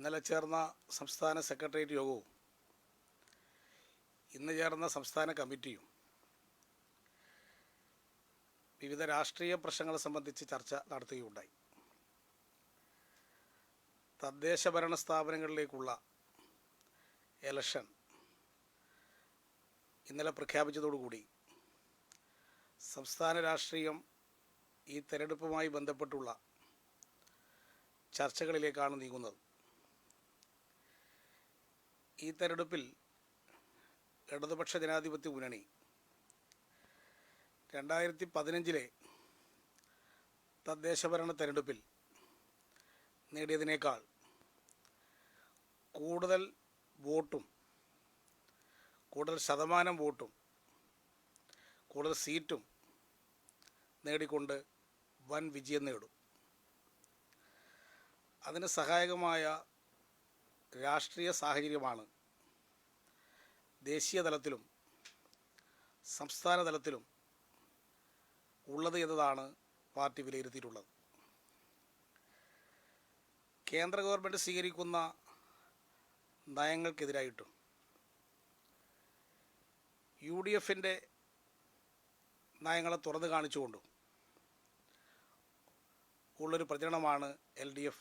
ഇന്നലെ ചേർന്ന സംസ്ഥാന സെക്രട്ടേറിയറ്റ് യോഗവും ഇന്ന് ചേർന്ന സംസ്ഥാന കമ്മിറ്റിയും വിവിധ രാഷ്ട്രീയ പ്രശ്നങ്ങളെ സംബന്ധിച്ച് ചർച്ച നടത്തുകയുണ്ടായി. തദ്ദേശ ഭരണ സ്ഥാപനങ്ങളിലേക്കുള്ള ഇലക്ഷൻ ഇന്നലെ പ്രഖ്യാപിച്ചതോടുകൂടി സംസ്ഥാന രാഷ്ട്രീയം ഈ തെരഞ്ഞെടുപ്പുമായി ബന്ധപ്പെട്ടുള്ള ചർച്ചകളിലേക്കാണ് നീങ്ങുന്നത്. ഈ തെരഞ്ഞെടുപ്പിൽ ഇടതുപക്ഷ ജനാധിപത്യ മുന്നണി 2015 തദ്ദേശഭരണ തെരഞ്ഞെടുപ്പിൽ നേടിയതിനേക്കാൾ കൂടുതൽ വോട്ടും കൂടുതൽ ശതമാനം വോട്ടും കൂടുതൽ സീറ്റും നേടിക്കൊണ്ട് വൻ വിജയം നേടും. അതിന് സഹായകമായ രാഷ്ട്രീയ സാഹചര്യമാണ് ദേശീയ തലത്തിലും സംസ്ഥാന തലത്തിലും ഉള്ളത് എന്നതാണ് പാർട്ടി വിലയിരുത്തിയിട്ടുള്ളത്. കേന്ദ്ര ഗവൺമെൻറ് സ്വീകരിക്കുന്ന നയങ്ങൾക്കെതിരായിട്ടും UDFൻ്റെ നയങ്ങളെ തുറന്നു കാണിച്ചുകൊണ്ടും ഉള്ളൊരു പ്രചരണമാണ് LDF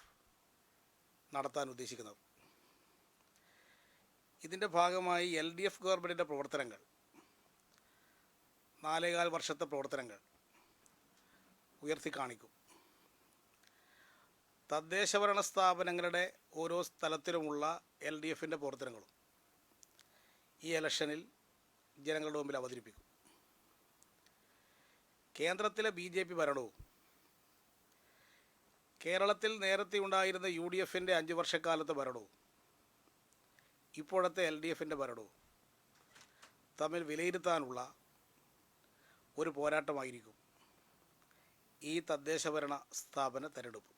നടത്താൻ ഉദ്ദേശിക്കുന്നത്. ഇതിൻ്റെ ഭാഗമായി LDF ഗവൺമെൻറ്റിൻ്റെ പ്രവർത്തനങ്ങൾ 4.25 വർഷത്തെ പ്രവർത്തനങ്ങൾ ഉയർത്തി കാണിക്കും. തദ്ദേശഭരണ സ്ഥാപനങ്ങളുടെ ഓരോ സ്ഥലത്തിലുമുള്ള LDFൻ്റെ പ്രവർത്തനങ്ങളും ഈ ഇലക്ഷനിൽ ജനങ്ങളുടെ മുമ്പിൽ അവതരിപ്പിക്കും. കേന്ദ്രത്തിലെ BJP ഭരണവും കേരളത്തിൽ നേരത്തെ ഉണ്ടായിരുന്ന UDFൻ്റെ 5 വർഷക്കാലത്തെ ഭരണവും ഇപ്പോഴത്തെ LDFൻ്റെ ഭരണവും തമ്മിൽ വിലയിരുത്താനുള്ള ഒരു പോരാട്ടമായിരിക്കും ഈ തദ്ദേശഭരണ സ്ഥാപന തെരഞ്ഞെടുപ്പ്.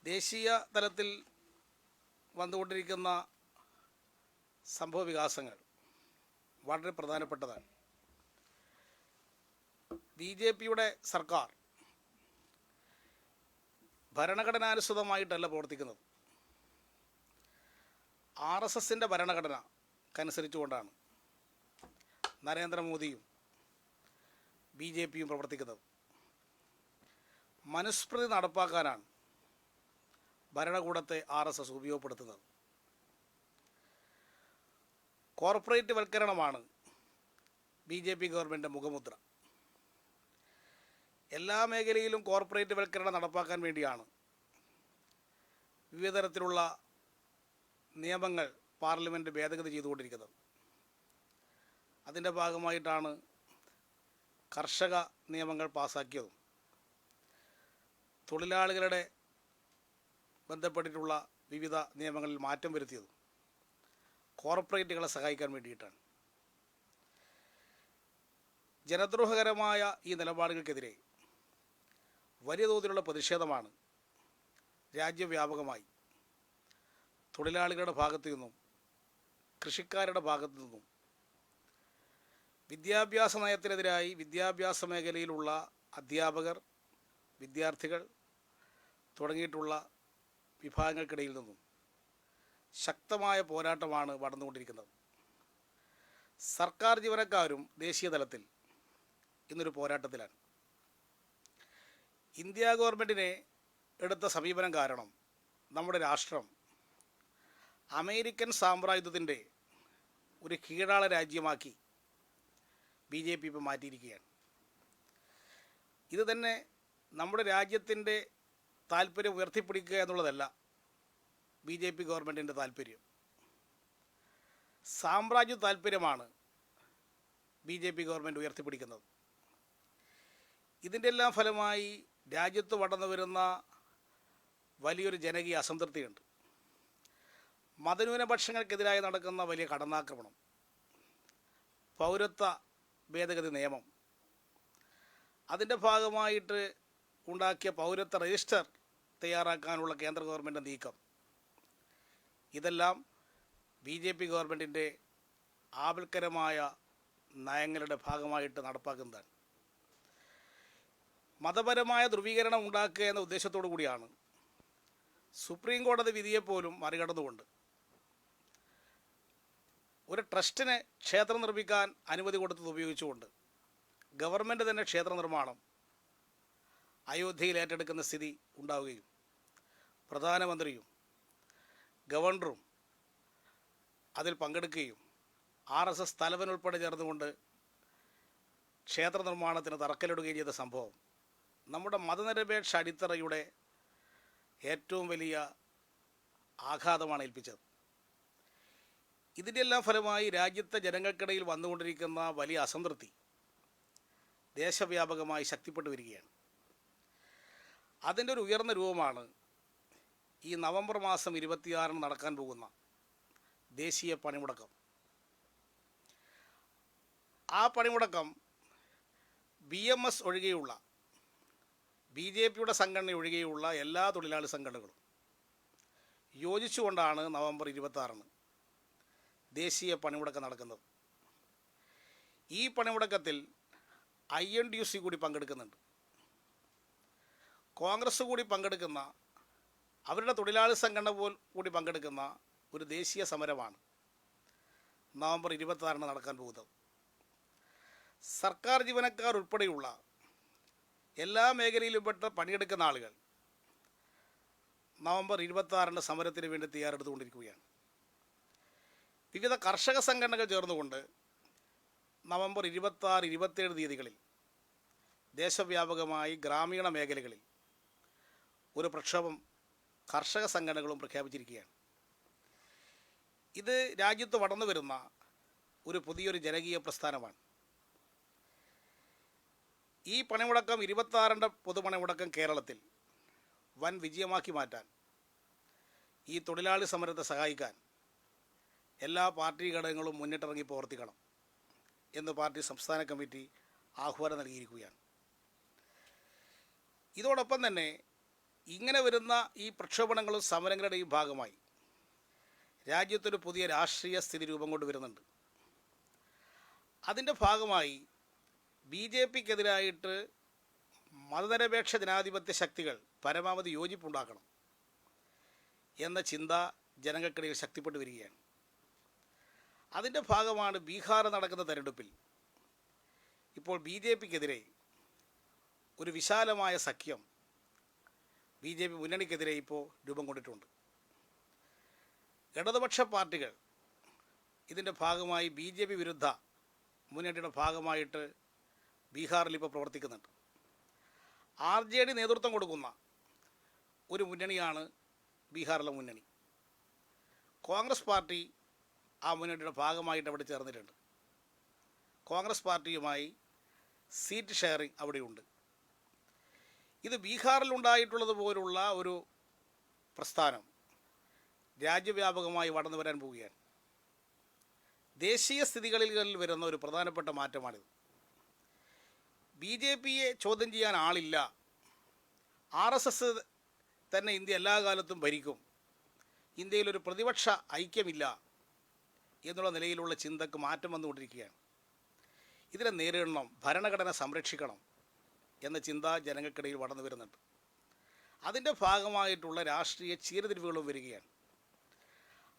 ദേശീയ തലത്തിൽ വന്നുകൊണ്ടിരിക്കുന്ന സംഭവ വികാസങ്ങൾ വളരെ പ്രധാനപ്പെട്ടതാണ്. BJPയുടെ സർക്കാർ ഭരണഘടനാനുസൃതമായിട്ടല്ല പ്രവർത്തിക്കുന്നത്. RSSൻ്റെ ഭരണഘടനക്കനുസരിച്ചുകൊണ്ടാണ് നരേന്ദ്രമോദിയും BJPയും പ്രവർത്തിക്കുന്നത്. മനുസ്മൃതി നടപ്പാക്കാനാണ് ഭരണകൂടത്തെ RSS ഉപയോഗപ്പെടുത്തുന്നത്. കോർപ്പറേറ്റ് വൽക്കരണമാണ് BJP ഗവൺമെൻറ്റിൻ്റെ മുഖമുദ്ര. എല്ലാ മേഖലയിലും കോർപ്പറേറ്റ് വൽക്കരണം നടപ്പാക്കാൻ വേണ്ടിയാണ് വിവിധ തരത്തിലുള്ള നിയമങ്ങൾ പാർലമെൻറ്റ് ഭേദഗതി ചെയ്തുകൊണ്ടിരിക്കുന്നത്. അതിൻ്റെ ഭാഗമായിട്ടാണ് കർഷക നിയമങ്ങൾ പാസാക്കിയതും തൊഴിലാളികളുടെ ബന്ധപ്പെട്ടിട്ടുള്ള വിവിധ നിയമങ്ങളിൽ മാറ്റം വരുത്തിയതും കോർപ്പറേറ്റുകളെ സഹായിക്കാൻ വേണ്ടിയിട്ടാണ്. ജനദ്രോഹകരമായ ഈ നിലപാടുകൾക്കെതിരെ വലിയ തോതിലുള്ള പ്രതിഷേധമാണ് രാജ്യവ്യാപകമായി തൊഴിലാളികളുടെ ഭാഗത്തു നിന്നും കൃഷിക്കാരുടെ ഭാഗത്തു നിന്നും വിദ്യാഭ്യാസ നയത്തിനെതിരായി വിദ്യാഭ്യാസ മേഖലയിലുള്ള അധ്യാപകർ, വിദ്യാർത്ഥികൾ തുടങ്ങിയിട്ടുള്ള വിഭാഗങ്ങൾക്കിടയിൽ നിന്നും ശക്തമായ പോരാട്ടമാണ് നടന്നുകൊണ്ടിരിക്കുന്നത്. സർക്കാർ ജീവനക്കാരും ദേശീയ തലത്തിൽ ഇന്നൊരു പോരാട്ടത്തിലാണ്. ഇന്ത്യ ഗവൺമെൻറ്റിനെ എടുത്ത സമീപനം കാരണം നമ്മുടെ രാഷ്ട്രം അമേരിക്കൻ സാമ്രാജ്യത്തിൻ്റെ ഒരു കീഴാള രാജ്യമാക്കി BJP ഇപ്പോൾ മാറ്റിയിരിക്കുകയാണ്. ഇത് തന്നെ നമ്മുടെ രാജ്യത്തിൻ്റെ താല്പര്യം ഉയർത്തിപ്പിടിക്കുക എന്നുള്ളതല്ല BJP ഗവൺമെൻറ്റിൻ്റെ താല്പര്യം. സാമ്രാജ്യ താല്പര്യമാണ് BJP ഗവൺമെൻറ് ഉയർത്തിപ്പിടിക്കുന്നത്. ഇതിൻ്റെ എല്ലാം ഫലമായി രാജ്യത്ത് വളർന്നു വരുന്ന വലിയൊരു ജനകീയ അസംതൃപ്തിയുണ്ട്. മതന്യൂനപക്ഷങ്ങൾക്കെതിരായി നടക്കുന്ന വലിയ കടന്നാക്രമണം, പൗരത്വ ഭേദഗതി നിയമം, അതിൻ്റെ ഭാഗമായിട്ട് ഉണ്ടാക്കിയ പൗരത്വ രജിസ്റ്റർ തയ്യാറാക്കാനുള്ള കേന്ദ്ര ഗവൺമെൻറ് നീക്കം, ഇതെല്ലാം BJP ഗവൺമെൻറ്റിൻ്റെ ആപൽക്കരമായ നയങ്ങളുടെ ഭാഗമായിട്ട് നടപ്പാക്കുന്നതാണ്. മതപരമായ ധ്രുവീകരണം ഉണ്ടാക്കുക എന്ന ഉദ്ദേശത്തോടു കൂടിയാണ് സുപ്രീം കോടതി വിധിയെപ്പോലും മറികടന്നുകൊണ്ട് ഒരു ട്രസ്റ്റിന് ക്ഷേത്രം നിർമ്മിക്കാൻ അനുമതി കൊടുത്തത് ഉപയോഗിച്ചുകൊണ്ട് ഗവൺമെൻറ് തന്നെ ക്ഷേത്ര നിർമ്മാണം അയോധ്യയിൽ ഏറ്റെടുക്കുന്ന സ്ഥിതി ഉണ്ടാവുകയും പ്രധാനമന്ത്രിയും ഗവർണറും അതിൽ പങ്കെടുക്കുകയും RSS തലവനുൾപ്പെടെ ചേർന്നുകൊണ്ട് ക്ഷേത്ര നിർമ്മാണത്തിന് തറക്കല്ലിടുകയും ചെയ്ത സംഭവം നമ്മുടെ മതനിരപേക്ഷ അടിത്തറയുടെ ഏറ്റവും വലിയ ആഘാതമാണ് ഏൽപ്പിച്ചത്. ഇതിൻ്റെ എല്ലാം ഫലമായി രാജ്യത്തെ ജനങ്ങൾക്കിടയിൽ വന്നുകൊണ്ടിരിക്കുന്ന വലിയ അസംതൃപ്തി ദേശവ്യാപകമായി ശക്തിപ്പെട്ടു വരികയാണ്. അതിൻ്റെ ഒരു ഉയർന്ന രൂപമാണ് ഈ നവംബർ മാസം 26 നടക്കാൻ പോകുന്ന ദേശീയ പണിമുടക്കം. ആ പണിമുടക്കം BMS ഒഴികെയുള്ള BJPയുടെ സംഘടന ഒഴികെയുള്ള എല്ലാ തൊഴിലാളി സംഘടനകളും യോജിച്ചുകൊണ്ടാണ് നവംബർ 26 ദേശീയ പണിമുടക്കം നടക്കുന്നത്. ഈ പണിമുടക്കത്തിൽ INTUC കൂടി പങ്കെടുക്കുന്നുണ്ട്. കോൺഗ്രസ് കൂടി പങ്കെടുക്കുന്ന, അവരുടെ തൊഴിലാളി സംഘടന കൂടി പങ്കെടുക്കുന്ന ഒരു ദേശീയ സമരമാണ് നവംബർ 26 നടക്കാൻ പോകുന്നത്. സർക്കാർ ജീവനക്കാർ ഉൾപ്പെടെയുള്ള എല്ലാ മേഖലയിലും പെട്ട പണിയെടുക്കുന്ന ആളുകൾ നവംബർ 26 സമരത്തിന് വേണ്ടി തയ്യാറെടുത്തുകൊണ്ടിരിക്കുകയാണ്. വിവിധ കർഷക സംഘടനകൾ ചേർന്നുകൊണ്ട് നവംബർ 26, 27 തീയതികളിൽ ദേശവ്യാപകമായി ഗ്രാമീണ മേഖലകളിൽ ഒരു പ്രക്ഷോഭം കർഷക സംഘടനകളും പ്രഖ്യാപിച്ചിരിക്കുകയാണ്. ഇത് രാജ്യത്ത് വളർന്നു വരുന്ന ഒരു പുതിയൊരു ജനകീയ പ്രസ്ഥാനമാണ്. ഈ പണിമുടക്കം 26 പൊതുപണിമുടക്കം കേരളത്തിൽ വൻ വിജയമാക്കി മാറ്റാൻ, ഈ തൊഴിലാളി സമരത്തെ സഹായിക്കാൻ എല്ലാ പാർട്ടി ഘടകങ്ങളും മുന്നിട്ടിറങ്ങി പ്രവർത്തിക്കണം എന്ന് പാർട്ടി സംസ്ഥാന കമ്മിറ്റി ആഹ്വാനം നൽകിയിരിക്കുകയാണ്. ഇതോടൊപ്പം തന്നെ ഇങ്ങനെ വരുന്ന ഈ പ്രക്ഷോഭണങ്ങളും സമരങ്ങളുടെയും ഭാഗമായി രാജ്യത്തൊരു പുതിയ രാഷ്ട്രീയ സ്ഥിതി രൂപം കൊണ്ടുവരുന്നുണ്ട്. അതിൻ്റെ ഭാഗമായി BJPക്കെതിരായിട്ട് മതനിരപേക്ഷ ജനാധിപത്യ ശക്തികൾ പരമാവധി യോജിപ്പുണ്ടാക്കണം എന്ന ചിന്ത ജനങ്ങൾക്കിടയിൽ ശക്തിപ്പെട്ടു വരികയാണ്. അതിൻ്റെ ഭാഗമാണ് ബീഹാർ നടക്കുന്ന തെരഞ്ഞെടുപ്പിൽ ഇപ്പോൾ BJPക്കെതിരെ ഒരു വിശാലമായ സഖ്യം BJP മുന്നണിക്കെതിരെ ഇപ്പോൾ രൂപം കൊണ്ടിട്ടുണ്ട്. ഇടതുപക്ഷ പാർട്ടികൾ ഇതിൻ്റെ ഭാഗമായി BJP വിരുദ്ധ മുന്നണിയുടെ ഭാഗമായിട്ട് ബീഹാറിൽ ഇപ്പോൾ പ്രവർത്തിക്കുന്നുണ്ട്. RJD നേതൃത്വം കൊടുക്കുന്ന ഒരു മുന്നണിയാണ് ബീഹാറിലെ മുന്നണി. കോൺഗ്രസ് പാർട്ടി ആ മുന്നണിയുടെ ഭാഗമായിട്ട് അവിടെ ചേർന്നിട്ടുണ്ട്. കോൺഗ്രസ് പാർട്ടിയുമായി സീറ്റ് ഷെയറിംഗ് അവിടെയുണ്ട്. ഇത് ബീഹാറിലുണ്ടായിട്ടുള്ളതുപോലുള്ള ഒരു പ്രസ്ഥാനം രാജ്യവ്യാപകമായി വളർന്നു വരാൻ പോവുകയാണ്. ദേശീയ സ്ഥിതികളിൽ വരുന്ന ഒരു പ്രധാനപ്പെട്ട മാറ്റമാണിത്. BJPയെ ചോദ്യം ചെയ്യാൻ ആളില്ല, RSS തന്നെ ഇന്ത്യ എല്ലാ കാലത്തും ഭരിക്കും, ഇന്ത്യയിലൊരു പ്രതിപക്ഷ ഐക്യമില്ല എന്നുള്ള നിലയിലുള്ള ചിന്തക്ക് മാറ്റം വന്നുകൊണ്ടിരിക്കുകയാണ്. ഇതിനെ നേരിടണം, ഭരണഘടന സംരക്ഷിക്കണം എന്ന ചിന്ത ജനങ്ങൾക്കിടയിൽ വളർന്നു വരുന്നുണ്ട്. അതിൻ്റെ ഭാഗമായിട്ടുള്ള രാഷ്ട്രീയ ചീരതിരിവുകളും വരികയാണ്.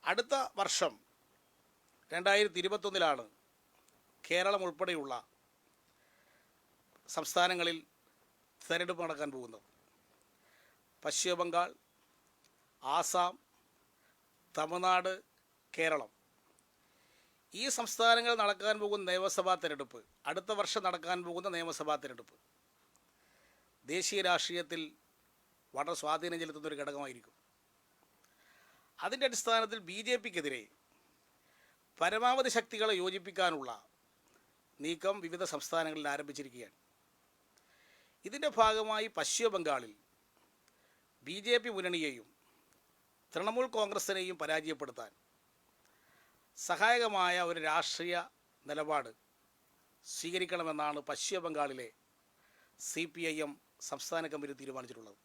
അടുത്ത വർഷം 2021 കേരളം ഉൾപ്പെടെയുള്ള സംസ്ഥാനങ്ങളിൽ തെരഞ്ഞെടുപ്പ് നടക്കാൻ പോകുന്നത്. പശ്ചിമ ബംഗാൾ, ആസാം, തമിഴ്നാട്, കേരളം, ഈ സംസ്ഥാനങ്ങളിൽ നടക്കാൻ പോകുന്ന നിയമസഭാ തെരഞ്ഞെടുപ്പ്, അടുത്ത വർഷം നടക്കാൻ പോകുന്ന നിയമസഭാ തെരഞ്ഞെടുപ്പ് ദേശീയ രാഷ്ട്രീയത്തിൽ വളരെ സ്വാധീനം ചെലുത്തുന്ന ഒരു ഘടകമായിരിക്കും. അതിൻ്റെ അടിസ്ഥാനത്തിൽ BJPക്കെതിരെ പരമാവധി ശക്തികളെ യോജിപ്പിക്കാനുള്ള നീക്കം വിവിധ സംസ്ഥാനങ്ങളിൽ ആരംഭിച്ചിരിക്കുകയാണ്. ഇതിൻ്റെ ഭാഗമായി പശ്ചിമ ബംഗാളിൽ BJP മുന്നണിയെയും തൃണമൂൽ കോൺഗ്രസിനെയും പരാജയപ്പെടുത്താൻ സഹായകമായ ഒരു രാഷ്ട്രീയ നിലപാട് സ്വീകരിക്കണമെന്നാണ് പശ്ചിമ ബംഗാളിലെ CPIM സംസ്ഥാന കമ്മിറ്റി തീരുമാനിച്ചിട്ടുള്ളത്.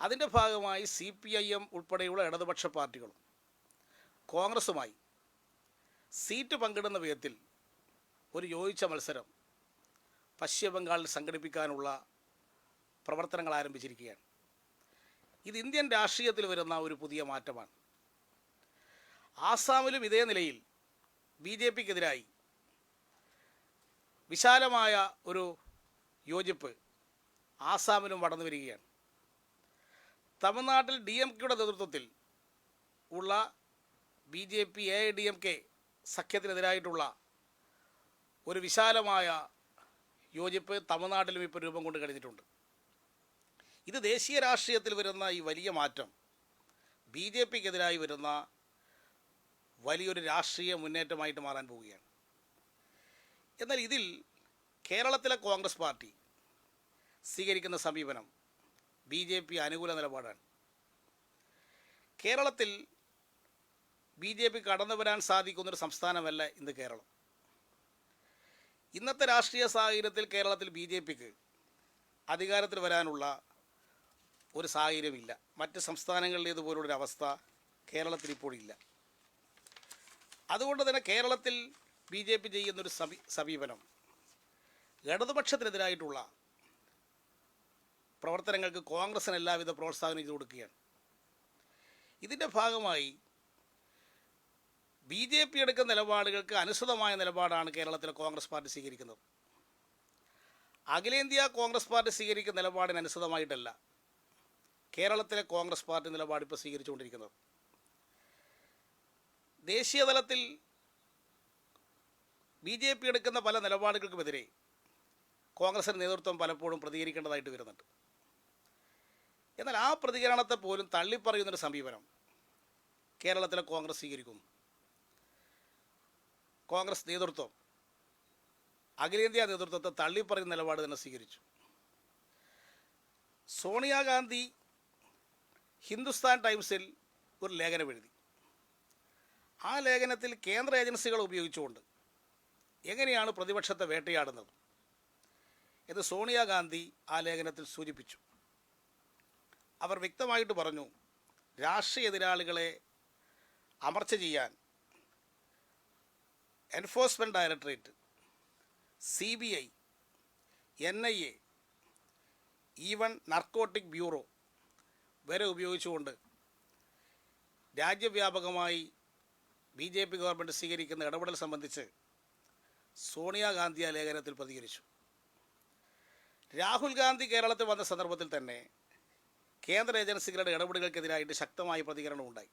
അതിൻ്റെ ഭാഗമായി CPIM ഉൾപ്പെടെയുള്ള ഇടതുപക്ഷ പാർട്ടികളും കോൺഗ്രസുമായി സീറ്റ് പങ്കിടുന്ന വിധത്തിൽ ഒരു യോജിച്ച മത്സരം പശ്ചിമ ബംഗാളിൽ സംഘടിപ്പിക്കാനുള്ള പ്രവർത്തനങ്ങൾ ആരംഭിച്ചിരിക്കുകയാണ്. ഇത് ഇന്ത്യൻ രാഷ്ട്രീയത്തിൽ വരുന്ന ഒരു പുതിയ മാറ്റമാണ്. ആസാമിലും ഇതേ നിലയിൽ ബി ജെ പിക്കെതിരായി വിശാലമായ ഒരു യോജിപ്പ് ആസാമിലും വളർന്നു വരികയാണ്. തമിഴ്നാട്ടിൽ DMKയുടെ നേതൃത്വത്തിൽ ഉള്ള BJP AIDMK സഖ്യത്തിനെതിരായിട്ടുള്ള ഒരു വിശാലമായ യോജിപ്പ് തമിഴ്നാട്ടിലും ഇപ്പോൾ രൂപം കൊണ്ട് കഴിഞ്ഞിട്ടുണ്ട്. ഇത് ദേശീയ രാഷ്ട്രീയത്തിൽ വരുന്ന ഈ വലിയ മാറ്റം BJPക്കെതിരായി വരുന്ന വലിയൊരു രാഷ്ട്രീയ മുന്നേറ്റമായിട്ട് മാറാൻ പോവുകയാണ്. എന്നാൽ ഇതിൽ കേരളത്തിലെ കോൺഗ്രസ് പാർട്ടി സ്വീകരിക്കുന്ന സമീപനം BJP അനുകൂല നിലപാടാണ്. കേരളത്തിൽ BJP കടന്നു വരാൻ സാധിക്കുന്നൊരു സംസ്ഥാനമല്ല ഇന്ന് കേരളം. ഇന്നത്തെ രാഷ്ട്രീയ സാഹചര്യത്തിൽ കേരളത്തിൽ BJPക്ക് അധികാരത്തിൽ വരാനുള്ള ഒരു സാഹചര്യമില്ല. മറ്റ് സംസ്ഥാനങ്ങളിലേതുപോലുള്ളൊരു അവസ്ഥ കേരളത്തിൽ ഇപ്പോഴില്ല. അതുകൊണ്ട് തന്നെ കേരളത്തിൽ BJP ചെയ്യുന്നൊരു സമീപനം ഇടതുപക്ഷത്തിനെതിരായിട്ടുള്ള പ്രവർത്തനങ്ങൾക്ക് കോൺഗ്രസിന് എല്ലാവിധ പ്രോത്സാഹനം ചെയ്തു കൊടുക്കുകയാണ്. ഇതിൻ്റെ ഭാഗമായി BJP എടുക്കുന്ന നിലപാടുകൾക്ക് അനുസൃതമായ നിലപാടാണ് കേരളത്തിലെ കോൺഗ്രസ് പാർട്ടി സ്വീകരിക്കുന്നത്. അഖിലേന്ത്യാ കോൺഗ്രസ് പാർട്ടി സ്വീകരിക്കുന്ന നിലപാടിന് അനുസൃതമായിട്ടല്ല കേരളത്തിലെ കോൺഗ്രസ് പാർട്ടി നിലപാട് ഇപ്പോൾ സ്വീകരിച്ചുകൊണ്ടിരിക്കുന്നത്. ദേശീയ തലത്തിൽ BJP എടുക്കുന്ന പല നിലപാടുകൾക്കുമെതിരെ കോൺഗ്രസിൻ്റെ നേതൃത്വം പലപ്പോഴും പ്രതികരിക്കേണ്ടതായിട്ട് വരുന്നുണ്ട്. എന്നാൽ ആ പ്രതികരണത്തെ പോലും തള്ളിപ്പറയുന്നൊരു സമീപനം കേരളത്തിലെ കോൺഗ്രസ് സ്വീകരിക്കുന്നു. കോൺഗ്രസ് നേതൃത്വം അഖിലേന്ത്യാ നേതൃത്വത്തെ തള്ളിപ്പറയുന്ന നിലപാട് തന്നെ സ്വീകരിച്ചു. സോണിയാഗാന്ധി ഹിന്ദുസ്ഥാൻ ടൈംസിൽ ഒരു ലേഖനം എഴുതി. ആ ലേഖനത്തിൽ കേന്ദ്ര ഏജൻസികൾ ഉപയോഗിച്ചുകൊണ്ട് എങ്ങനെയാണ് പ്രതിപക്ഷത്തെ വേട്ടയാടുന്നത് എന്ന് സോണിയാഗാന്ധി ആ ലേഖനത്തിൽ സൂചിപ്പിച്ചു. അവർ വ്യക്തമായിട്ട് പറഞ്ഞു, രാഷ്ട്രീയ എതിരാളികളെ അമർച്ച ചെയ്യാൻ enforcement directorate, CBI, NIA, even narcotic bureau വരെ ഉപയോഗിച്ചുകൊണ്ട് രാജ്യവ്യാപകമായി BJP ഗവൺമെൻറ് സ്വീകരിക്കുന്ന ഇടപെടൽ സംബന്ധിച്ച് സോണിയാഗാന്ധി ആ ലേഖനത്തിൽ പ്രതികരിച്ചു. രാഹുൽ ഗാന്ധി കേരളത്തിൽ വന്ന സന്ദർഭത്തിൽ തന്നെ കേന്ദ്ര ഏജൻസികളുടെ ഇടപെടലുകൾക്കെതിരായിട്ട് ശക്തമായ പ്രതികരണം ഉണ്ടായി.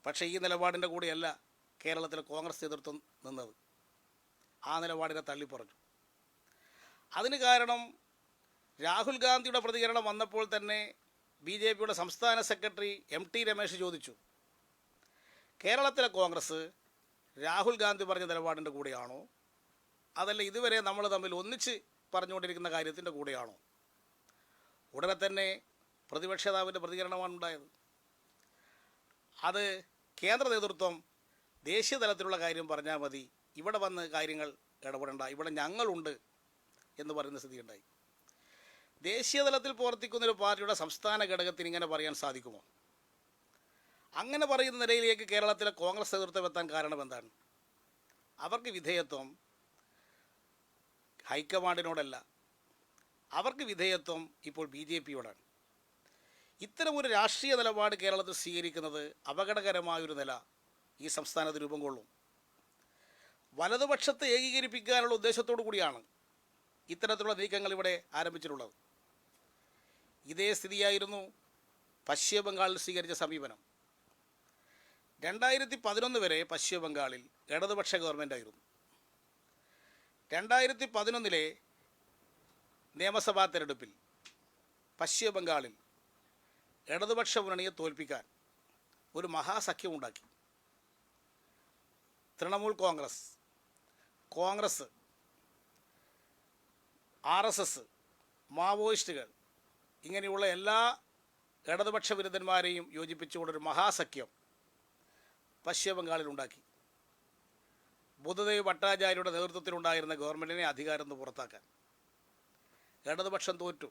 പക്ഷേ ഈ നിലപാടിൻ്റെ കൂടെയല്ല കേരളത്തിലെ കോൺഗ്രസ് നേതൃത്വം നിന്നത്. ആ നിലപാടിനെ തള്ളിപ്പറഞ്ഞു. അതിന് കാരണം രാഹുൽ ഗാന്ധിയുടെ പ്രതികരണം വന്നപ്പോൾ തന്നെ BJPയുടെ സംസ്ഥാന സെക്രട്ടറി MT രമേശ് ചോദിച്ചു, കേരളത്തിലെ കോൺഗ്രസ് രാഹുൽ ഗാന്ധി പറഞ്ഞ നിലപാടിൻ്റെ കൂടെയാണോ, അതല്ല ഇതുവരെ നമ്മൾ തമ്മിൽ ഒന്നിച്ച് പറഞ്ഞുകൊണ്ടിരിക്കുന്ന കാര്യത്തിൻ്റെ കൂടെയാണോ? ഉടനെ തന്നെ പ്രതിപക്ഷ നേതാവിൻ്റെ പ്രതികരണമാണ് ഉണ്ടായത്. അത് കേന്ദ്ര നേതൃത്വം ദേശീയ തലത്തിലുള്ള കാര്യം പറഞ്ഞാൽ മതി, ഇവിടെ വന്ന് കാര്യങ്ങൾ ഇടപെടേണ്ട, ഇവിടെ ഞങ്ങളുണ്ട് എന്ന് പറയുന്ന സ്ഥിതിയുണ്ടായി. ദേശീയ തലത്തിൽ പ്രവർത്തിക്കുന്നൊരു പാർട്ടിയുടെ സംസ്ഥാന ഘടകത്തിന് ഇങ്ങനെ പറയാൻ സാധിക്കുമോ? അങ്ങനെ പറയുന്ന നിലയിലേക്ക് കേരളത്തിലെ കോൺഗ്രസ് നേതൃത്വം എത്താൻ കാരണം എന്താണ്? അവർക്ക് വിധേയത്വം ഹൈക്കമാൻഡിനോടല്ല, അവർക്ക് വിധേയത്വം ഇപ്പോൾ BJPയോടാണ്. ഇത്തരമൊരു രാഷ്ട്രീയ നിലപാട് കേരളത്തിൽ സ്വീകരിക്കുന്നത് അപകടകരമായൊരു നില ഈ സംസ്ഥാനത്ത് രൂപം കൊള്ളും. വലതുപക്ഷത്തെ ഏകീകരിപ്പിക്കാനുള്ള ഉദ്ദേശത്തോടു കൂടിയാണ് ഇത്തരത്തിലുള്ള നീക്കങ്ങൾ ഇവിടെ ആരംഭിച്ചിട്ടുള്ളത്. ഇതേ സ്ഥിതിയായിരുന്നു പശ്ചിമ ബംഗാളിൽ സ്വീകരിച്ച സമീപനം. 2011 വരെ പശ്ചിമ ബംഗാളിൽ ഇടതുപക്ഷ ഗവൺമെൻറ്റായിരുന്നു. 2011 നിയമസഭാ തെരഞ്ഞെടുപ്പിൽ പശ്ചിമ ബംഗാളിൽ ഇടതുപക്ഷ മുന്നണിയെ തോൽപ്പിക്കാൻ ഒരു മഹാസഖ്യമുണ്ടാക്കി. തൃണമൂൽ കോൺഗ്രസ്, കോൺഗ്രസ്, RSS, മാവോയിസ്റ്റുകൾ, ഇങ്ങനെയുള്ള എല്ലാ ഇടതുപക്ഷ വിരുദ്ധന്മാരെയും യോജിപ്പിച്ചുകൊണ്ടൊരു മഹാസഖ്യം പശ്ചിമ ബംഗാളിൽ ഉണ്ടാക്കി. ബുദ്ധദേവ് ഭട്ടാചാര്യയുടെ നേതൃത്വത്തിലുണ്ടായിരുന്ന ഗവൺമെൻറ്റിനെ അധികാരം നിന്ന് പുറത്താക്കാൻ ഇടതുപക്ഷം തോറ്റു.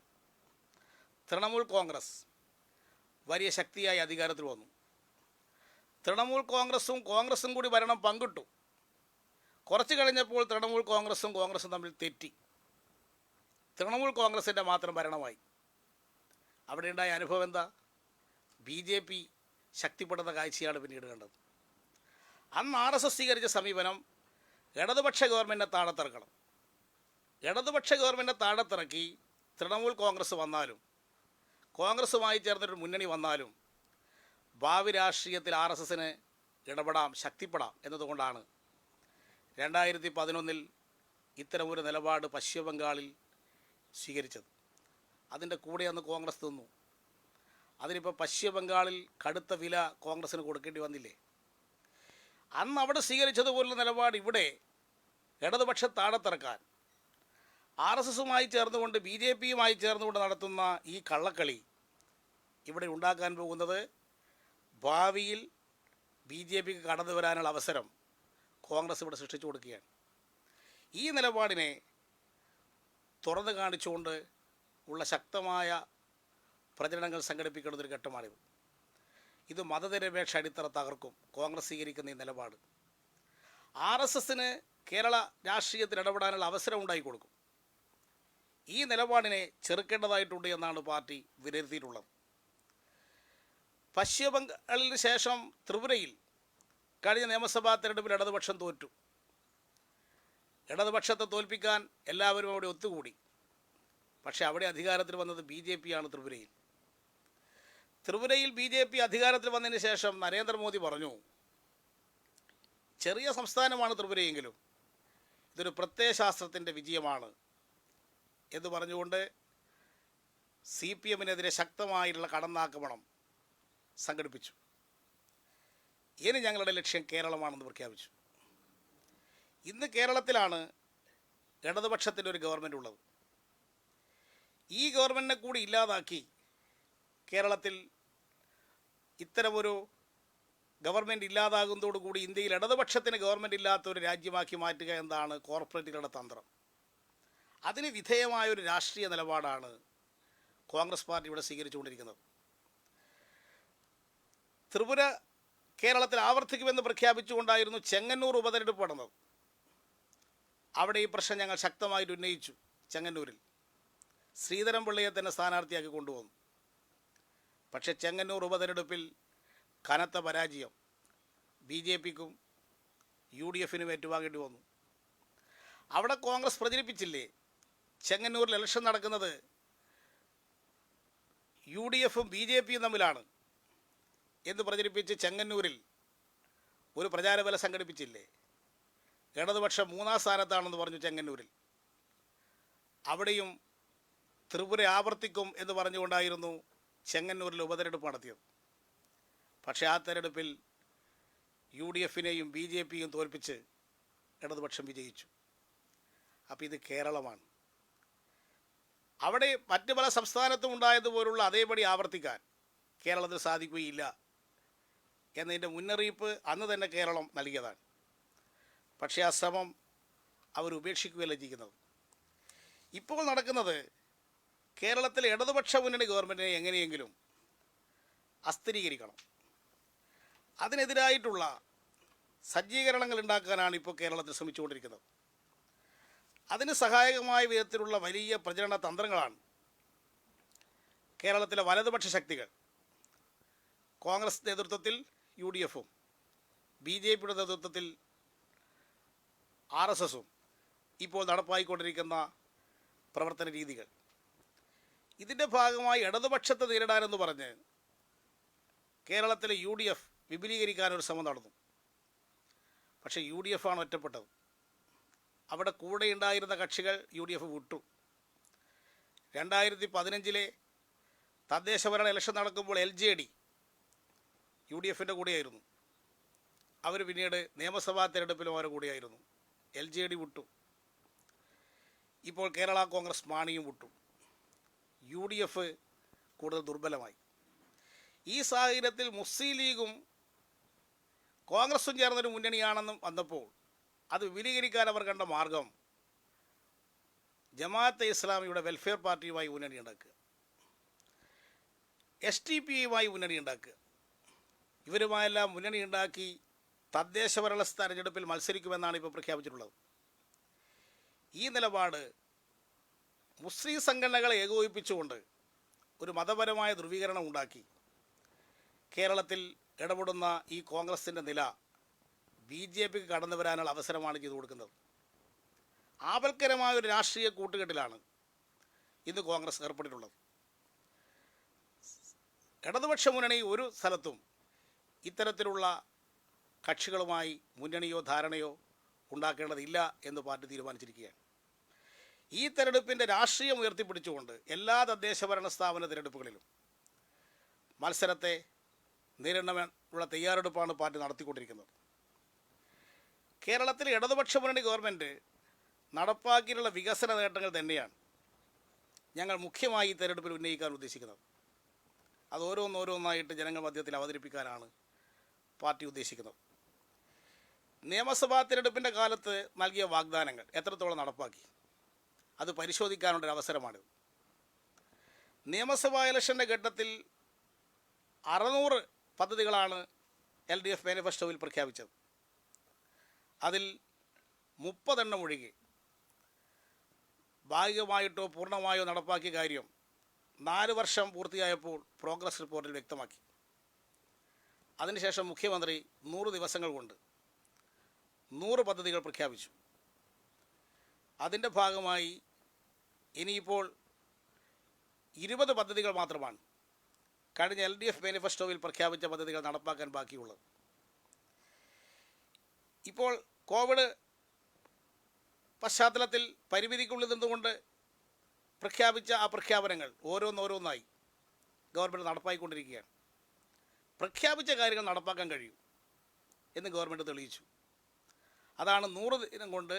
തൃണമൂൽ കോൺഗ്രസ് വലിയ ശക്തിയായി അധികാരത്തിൽ വന്നു. തൃണമൂൽ കോൺഗ്രസും കൂടി ഭരണം പങ്കിട്ടു. കുറച്ച് കഴിഞ്ഞപ്പോൾ തൃണമൂൽ കോൺഗ്രസും തമ്മിൽ തെറ്റി. തൃണമൂൽ കോൺഗ്രസിൻ്റെ മാത്രം ഭരണമായി. അവിടെ ഉണ്ടായ അനുഭവം എന്താ? BJP ശക്തിപ്പെടുന്ന കാഴ്ചയാണ് പിന്നീട് കണ്ടത്. അന്ന് RSS സ്വീകരിച്ച സമീപനം ഇടതുപക്ഷ ഗവൺമെൻറ്റിനെ താഴത്തിറക്കണം. ഇടതുപക്ഷ ഗവൺമെൻറ്റിനെ താഴത്തിറക്കി തൃണമൂൽ കോൺഗ്രസ് വന്നാലും കോൺഗ്രസുമായി ചേർന്നൊരു മുന്നണി വന്നാലും ഭാവി രാഷ്ട്രീയത്തിൽ RSSന് ഇടപെടാം, ശക്തിപ്പെടാം എന്നതുകൊണ്ടാണ് 2011 ഇത്തരമൊരു നിലപാട് പശ്ചിമ ബംഗാളിൽ സ്വീകരിച്ചത്. അതിൻ്റെ കൂടെ അന്ന് കോൺഗ്രസ് നിന്നു. അതിനിപ്പോൾ പശ്ചിമ ബംഗാളിൽ കടുത്ത വില കോൺഗ്രസ്സിന് കൊടുക്കേണ്ടി വന്നില്ലേ? അന്ന് അവിടെ സ്വീകരിച്ചതുപോലുള്ള നിലപാട് ഇവിടെ ഇടതുപക്ഷ താഴത്തിറക്കാൻ RSSുമായി ചേർന്നുകൊണ്ട് BJPയുമായി ചേർന്നുകൊണ്ട് നടത്തുന്ന ഈ കള്ളക്കളി ഇവിടെ ഉണ്ടാക്കാൻ പോകുന്നത് ഭാവിയിൽ BJPക്ക് കടന്നു വരാനുള്ള അവസരം കോൺഗ്രസ് ഇവിടെ സൃഷ്ടിച്ചു കൊടുക്കുകയാണ്. ഈ നിലപാടിനെ തുറന്നു കാണിച്ചുകൊണ്ട് ഉള്ള ശക്തമായ പ്രചരണങ്ങൾ സംഘടിപ്പിക്കേണ്ടതൊരു ഘട്ടമാണിത്. ഇത് മതനിരപേക്ഷ അടിത്തറ തകർക്കും കോൺഗ്രസ് സ്വീകരിക്കുന്ന ഈ നിലപാട്. RSSന് കേരള രാഷ്ട്രീയത്തിൽ ഇടപെടാനുള്ള അവസരം ഉണ്ടായിക്കൊടുക്കും. ഈ നിലപാടിനെ ചെറുക്കേണ്ടതായിട്ടുണ്ട് എന്നാണ് പാർട്ടി വിലയിരുത്തിയിട്ടുള്ളത്. പശ്ചിമ ബംഗാളിന് ശേഷം ത്രിപുരയിൽ കഴിഞ്ഞ നിയമസഭാ തെരഞ്ഞെടുപ്പിൽ ഇടതുപക്ഷം തോറ്റു. ഇടതുപക്ഷത്തെ തോൽപ്പിക്കാൻ എല്ലാവരും അവിടെ ഒത്തുകൂടി. പക്ഷേ അവിടെ അധികാരത്തിൽ വന്നത് BJPയാണ്. ത്രിപുരയിൽ BJP അധികാരത്തിൽ വന്നതിന് ശേഷം നരേന്ദ്രമോദി പറഞ്ഞു, ചെറിയ സംസ്ഥാനമാണ് ത്രിപുരയെങ്കിലും ഇതൊരു പ്രത്യയശാസ്ത്രത്തിൻ്റെ വിജയമാണ് എന്ന് പറഞ്ഞുകൊണ്ട് CPMനെതിരെ ശക്തമായിട്ടുള്ള കടന്നാക്രമണം സംഘടിപ്പിച്ചു. ഇനി ഞങ്ങളുടെ ലക്ഷ്യം കേരളമാണെന്ന് പ്രഖ്യാപിച്ചു. ഇന്ന് കേരളത്തിലാണ് ഇടതുപക്ഷത്തിൻ്റെ ഒരു ഗവൺമെൻറ് ഉള്ളത്. ഈ ഗവൺമെൻറ്റിനെ കൂടി ഇല്ലാതാക്കി കേരളത്തിൽ ഇത്തരമൊരു ഗവൺമെൻറ് ഇല്ലാതാകുന്നതോടുകൂടി ഇന്ത്യയിൽ ഇടതുപക്ഷത്തിന് ഗവൺമെൻറ് ഇല്ലാത്തൊരു രാജ്യമാക്കി മാറ്റുക എന്നതാണ് കോർപ്പറേറ്റുകളുടെ തന്ത്രം. അതിന് വിധേയമായൊരു രാഷ്ട്രീയ നിലപാടാണ് കോൺഗ്രസ് പാർട്ടി ഇവിടെ സ്വീകരിച്ചുകൊണ്ടിരിക്കുന്നത്. ത്രിപുര കേരളത്തിൽ ആവർത്തിക്കുമെന്ന് പ്രഖ്യാപിച്ചുകൊണ്ടായിരുന്നു ചെങ്ങന്നൂർ ഉപതെരഞ്ഞെടുപ്പ് നടന്നത്. അവിടെ ഈ പ്രശ്നം ഞങ്ങൾ ശക്തമായിട്ട് ഉന്നയിച്ചു. ചെങ്ങന്നൂരിൽ ശ്രീധരൻപിള്ളയെ തന്നെ സ്ഥാനാർത്ഥിയാക്കി കൊണ്ടുവന്നു. പക്ഷേ ചെങ്ങന്നൂർ ഉപതെരഞ്ഞെടുപ്പിൽ കനത്ത പരാജയം BJPക്കും UDFനും ഏറ്റുവാങ്ങേണ്ടി വന്നു. അവിടെ കോൺഗ്രസ് പ്രചരിപ്പിച്ചില്ലേ, ചെങ്ങന്നൂരിൽ ഇലക്ഷൻ നടക്കുന്നത് UDFും BJPയും തമ്മിലാണ് എന്ന് പ്രചരിപ്പിച്ച് ചെങ്ങന്നൂരിൽ ഒരു പ്രചാരവേല സംഘടിപ്പിച്ചില്ലേ? ഇടതുപക്ഷം 3-ാം സ്ഥാനത്താണെന്ന് പറഞ്ഞു ചെങ്ങന്നൂരിൽ. അവിടെയും ത്രിപുര ആവർത്തിക്കും എന്ന് പറഞ്ഞുകൊണ്ടായിരുന്നു ചെങ്ങന്നൂരിൽ ഉപതെരഞ്ഞെടുപ്പ് നടത്തിയത്. പക്ഷേ ആ തെരഞ്ഞെടുപ്പിൽ UDFനെയും BJPയും തോൽപ്പിച്ച് ഇടതുപക്ഷം വിജയിച്ചു. അപ്പോൾ ഇത് കേരളമാണ്. അവിടെ മറ്റ് പല സംസ്ഥാനത്തും ഉണ്ടായതുപോലുള്ള അതേപടി ആവർത്തിക്കാൻ കേരളത്തിൽ സാധിക്കുകയില്ല എന്നതിൻ്റെ മുന്നറിയിപ്പ് അന്ന് തന്നെ കേരളം നൽകിയതാണ്. പക്ഷേ ആ ശ്രമം അവർ ഉപേക്ഷിക്കുകയല്ല ചെയ്യുന്നത്. ഇപ്പോൾ നടക്കുന്നത് കേരളത്തിലെ ഇടതുപക്ഷ മുന്നണി ഗവൺമെൻറ്റിനെ എങ്ങനെയെങ്കിലും അസ്ഥിരീകരിക്കണം. അതിനെതിരായിട്ടുള്ള സജ്ജീകരണങ്ങൾ ഉണ്ടാക്കാനാണ് ഇപ്പോൾ കേരളത്തിൽ ശ്രമിച്ചുകൊണ്ടിരിക്കുന്നത്. അതിന് സഹായകമായ വിധത്തിലുള്ള വലിയ പ്രചരണ തന്ത്രങ്ങളാണ് കേരളത്തിലെ വലതുപക്ഷ ശക്തികൾ, കോൺഗ്രസ് നേതൃത്വത്തിൽ UDFും BJPയുടെ നേതൃത്വത്തിൽ RSSും ഇപ്പോൾ നടപ്പായിക്കൊണ്ടിരിക്കുന്ന പ്രവർത്തന രീതികൾ. ഇതിൻ്റെ ഭാഗമായി ഇടതുപക്ഷത്തെ നേരിടാനെന്ന് പറഞ്ഞ് കേരളത്തിലെ UDF വിപുലീകരിക്കാനൊരു ശ്രമം നടന്നു. പക്ഷേ UDFാണ് ഒറ്റപ്പെട്ടത്. അവിടെ കൂടെ ഉണ്ടായിരുന്ന കക്ഷികൾ UDF വിട്ടു. 2015 തദ്ദേശഭരണ ഇലക്ഷൻ നടക്കുമ്പോൾ LJD UDFിൻ്റെ കൂടെയായിരുന്നു. അവർ പിന്നീട് നിയമസഭാ തെരഞ്ഞെടുപ്പിലും അവരുടെ കൂടെയായിരുന്നു. LJD വിട്ടു. ഇപ്പോൾ കേരള കോൺഗ്രസ് മാണിയും വിട്ടു. UDF കൂടുതൽ ദുർബലമായി. ഈ സാഹചര്യത്തിൽ മുസ്ലിം ലീഗും കോൺഗ്രസും ചേർന്നൊരു മുന്നണിയാണെന്നും വന്നപ്പോൾ അത് വിപുലീകരിക്കാൻ അവർ കണ്ട മാർഗം ജമാഅത്തെ ഇസ്ലാമിയുടെ വെൽഫെയർ പാർട്ടിയുമായി മുന്നണി ഉണ്ടാക്കുക, STPയുമായി മുന്നണി ഉണ്ടാക്കുക. ഇവരുമായെല്ലാം മുന്നണി ഉണ്ടാക്കി തദ്ദേശഭരണ തെരഞ്ഞെടുപ്പിൽ മത്സരിക്കുമെന്നാണ് ഇപ്പോൾ പ്രഖ്യാപിച്ചിട്ടുള്ളത്. ഈ നിലപാട് മുസ്ലിം സംഘടനകളെ ഏകോപിപ്പിച്ചുകൊണ്ട് ഒരു മതപരമായ ധ്രുവീകരണം ഉണ്ടാക്കി കേരളത്തിൽ ഇടപെടുന്ന ഈ കോൺഗ്രസിൻ്റെ നില ബി ജെ പിക്ക് കടന്നു വരാനുള്ള അവസരമാണ് ചെയ്തു കൊടുക്കുന്നത്. ആപൽക്കരമായ ഒരു രാഷ്ട്രീയ കൂട്ടുകെട്ടിലാണ് ഇന്ന് കോൺഗ്രസ് ഏർപ്പെട്ടിട്ടുള്ളത്. ഇടതുപക്ഷ മുന്നണി ഒരു സ്ഥലത്തും ഇത്തരത്തിലുള്ള കക്ഷികളുമായി മുന്നണിയോ ധാരണയോ ഉണ്ടാക്കേണ്ടതില്ല എന്ന് പാർട്ടി തീരുമാനിച്ചിരിക്കുകയാണ്. ഈ തെരഞ്ഞെടുപ്പിൻ്റെ രാഷ്ട്രീയം ഉയർത്തിപ്പിടിച്ചുകൊണ്ട് എല്ലാ തദ്ദേശഭരണ സ്ഥാപന തിരഞ്ഞെടുപ്പുകളിലും മത്സരത്തെ നേരിടാനുള്ള തയ്യാറെടുപ്പാണ് പാർട്ടി നടത്തിക്കൊണ്ടിരിക്കുന്നത്. കേരളത്തിലെ ഇടതുപക്ഷ മുന്നണി ഗവൺമെൻറ് നടപ്പാക്കിയിട്ടുള്ള വികസന നേട്ടങ്ങൾ തന്നെയാണ് ഞങ്ങൾ മുഖ്യമായി ഈ തെരഞ്ഞെടുപ്പിൽ ഉന്നയിക്കാൻ ഉദ്ദേശിക്കുന്നത്. അത് ഓരോന്നോരോന്നായിട്ട് ജനങ്ങൾ മധ്യത്തിൽ അവതരിപ്പിക്കാനാണ് പാർട്ടി ഉദ്ദേശിക്കുന്നത്. നിയമസഭാ തിരഞ്ഞെടുപ്പിൻ്റെ കാലത്ത് നൽകിയ വാഗ്ദാനങ്ങൾ എത്രത്തോളം നടപ്പാക്കി അത് പരിശോധിക്കാനുള്ളൊരു അവസരമാണിത്. നിയമസഭാ ഇലക്ഷൻ്റെ ഘട്ടത്തിൽ 600 പദ്ധതികളാണ് LDF മാനിഫെസ്റ്റോയിൽ പ്രഖ്യാപിച്ചത്. അതിൽ 30 എണ്ണം ഒഴികെ ഭാഗികമായിട്ടോ പൂർണ്ണമായോ നടപ്പാക്കിയ കാര്യം 4 വർഷം പൂർത്തിയായപ്പോൾ പ്രോഗ്രസ് റിപ്പോർട്ടിൽ വ്യക്തമാക്കി. അതിനുശേഷം മുഖ്യമന്ത്രി 100 ദിവസങ്ങൾ കൊണ്ട് 100 പദ്ധതികൾ പ്രഖ്യാപിച്ചു. അതിൻ്റെ ഭാഗമായി ഇനിയിപ്പോൾ 20 പദ്ധതികൾ മാത്രമാണ് കഴിഞ്ഞ LDF മാനിഫെസ്റ്റോയിൽ പ്രഖ്യാപിച്ച പദ്ധതികൾ നടപ്പാക്കാൻ ബാക്കിയുള്ളത്. ഇപ്പോൾ കോവിഡ് പശ്ചാത്തലത്തിൽ പരിമിതിക്കുള്ളിൽ നിന്നുകൊണ്ട് പ്രഖ്യാപിച്ച ആ പ്രഖ്യാപനങ്ങൾ ഓരോന്നോരോന്നായി ഗവൺമെൻറ് നടപ്പാക്കിക്കൊണ്ടിരിക്കുകയാണ്. പ്രഖ്യാപിച്ച കാര്യങ്ങൾ നടപ്പാക്കാൻ കഴിയും എന്ന് ഗവൺമെൻറ് തെളിയിച്ചു. അതാണ് 100 ദിനം കൊണ്ട്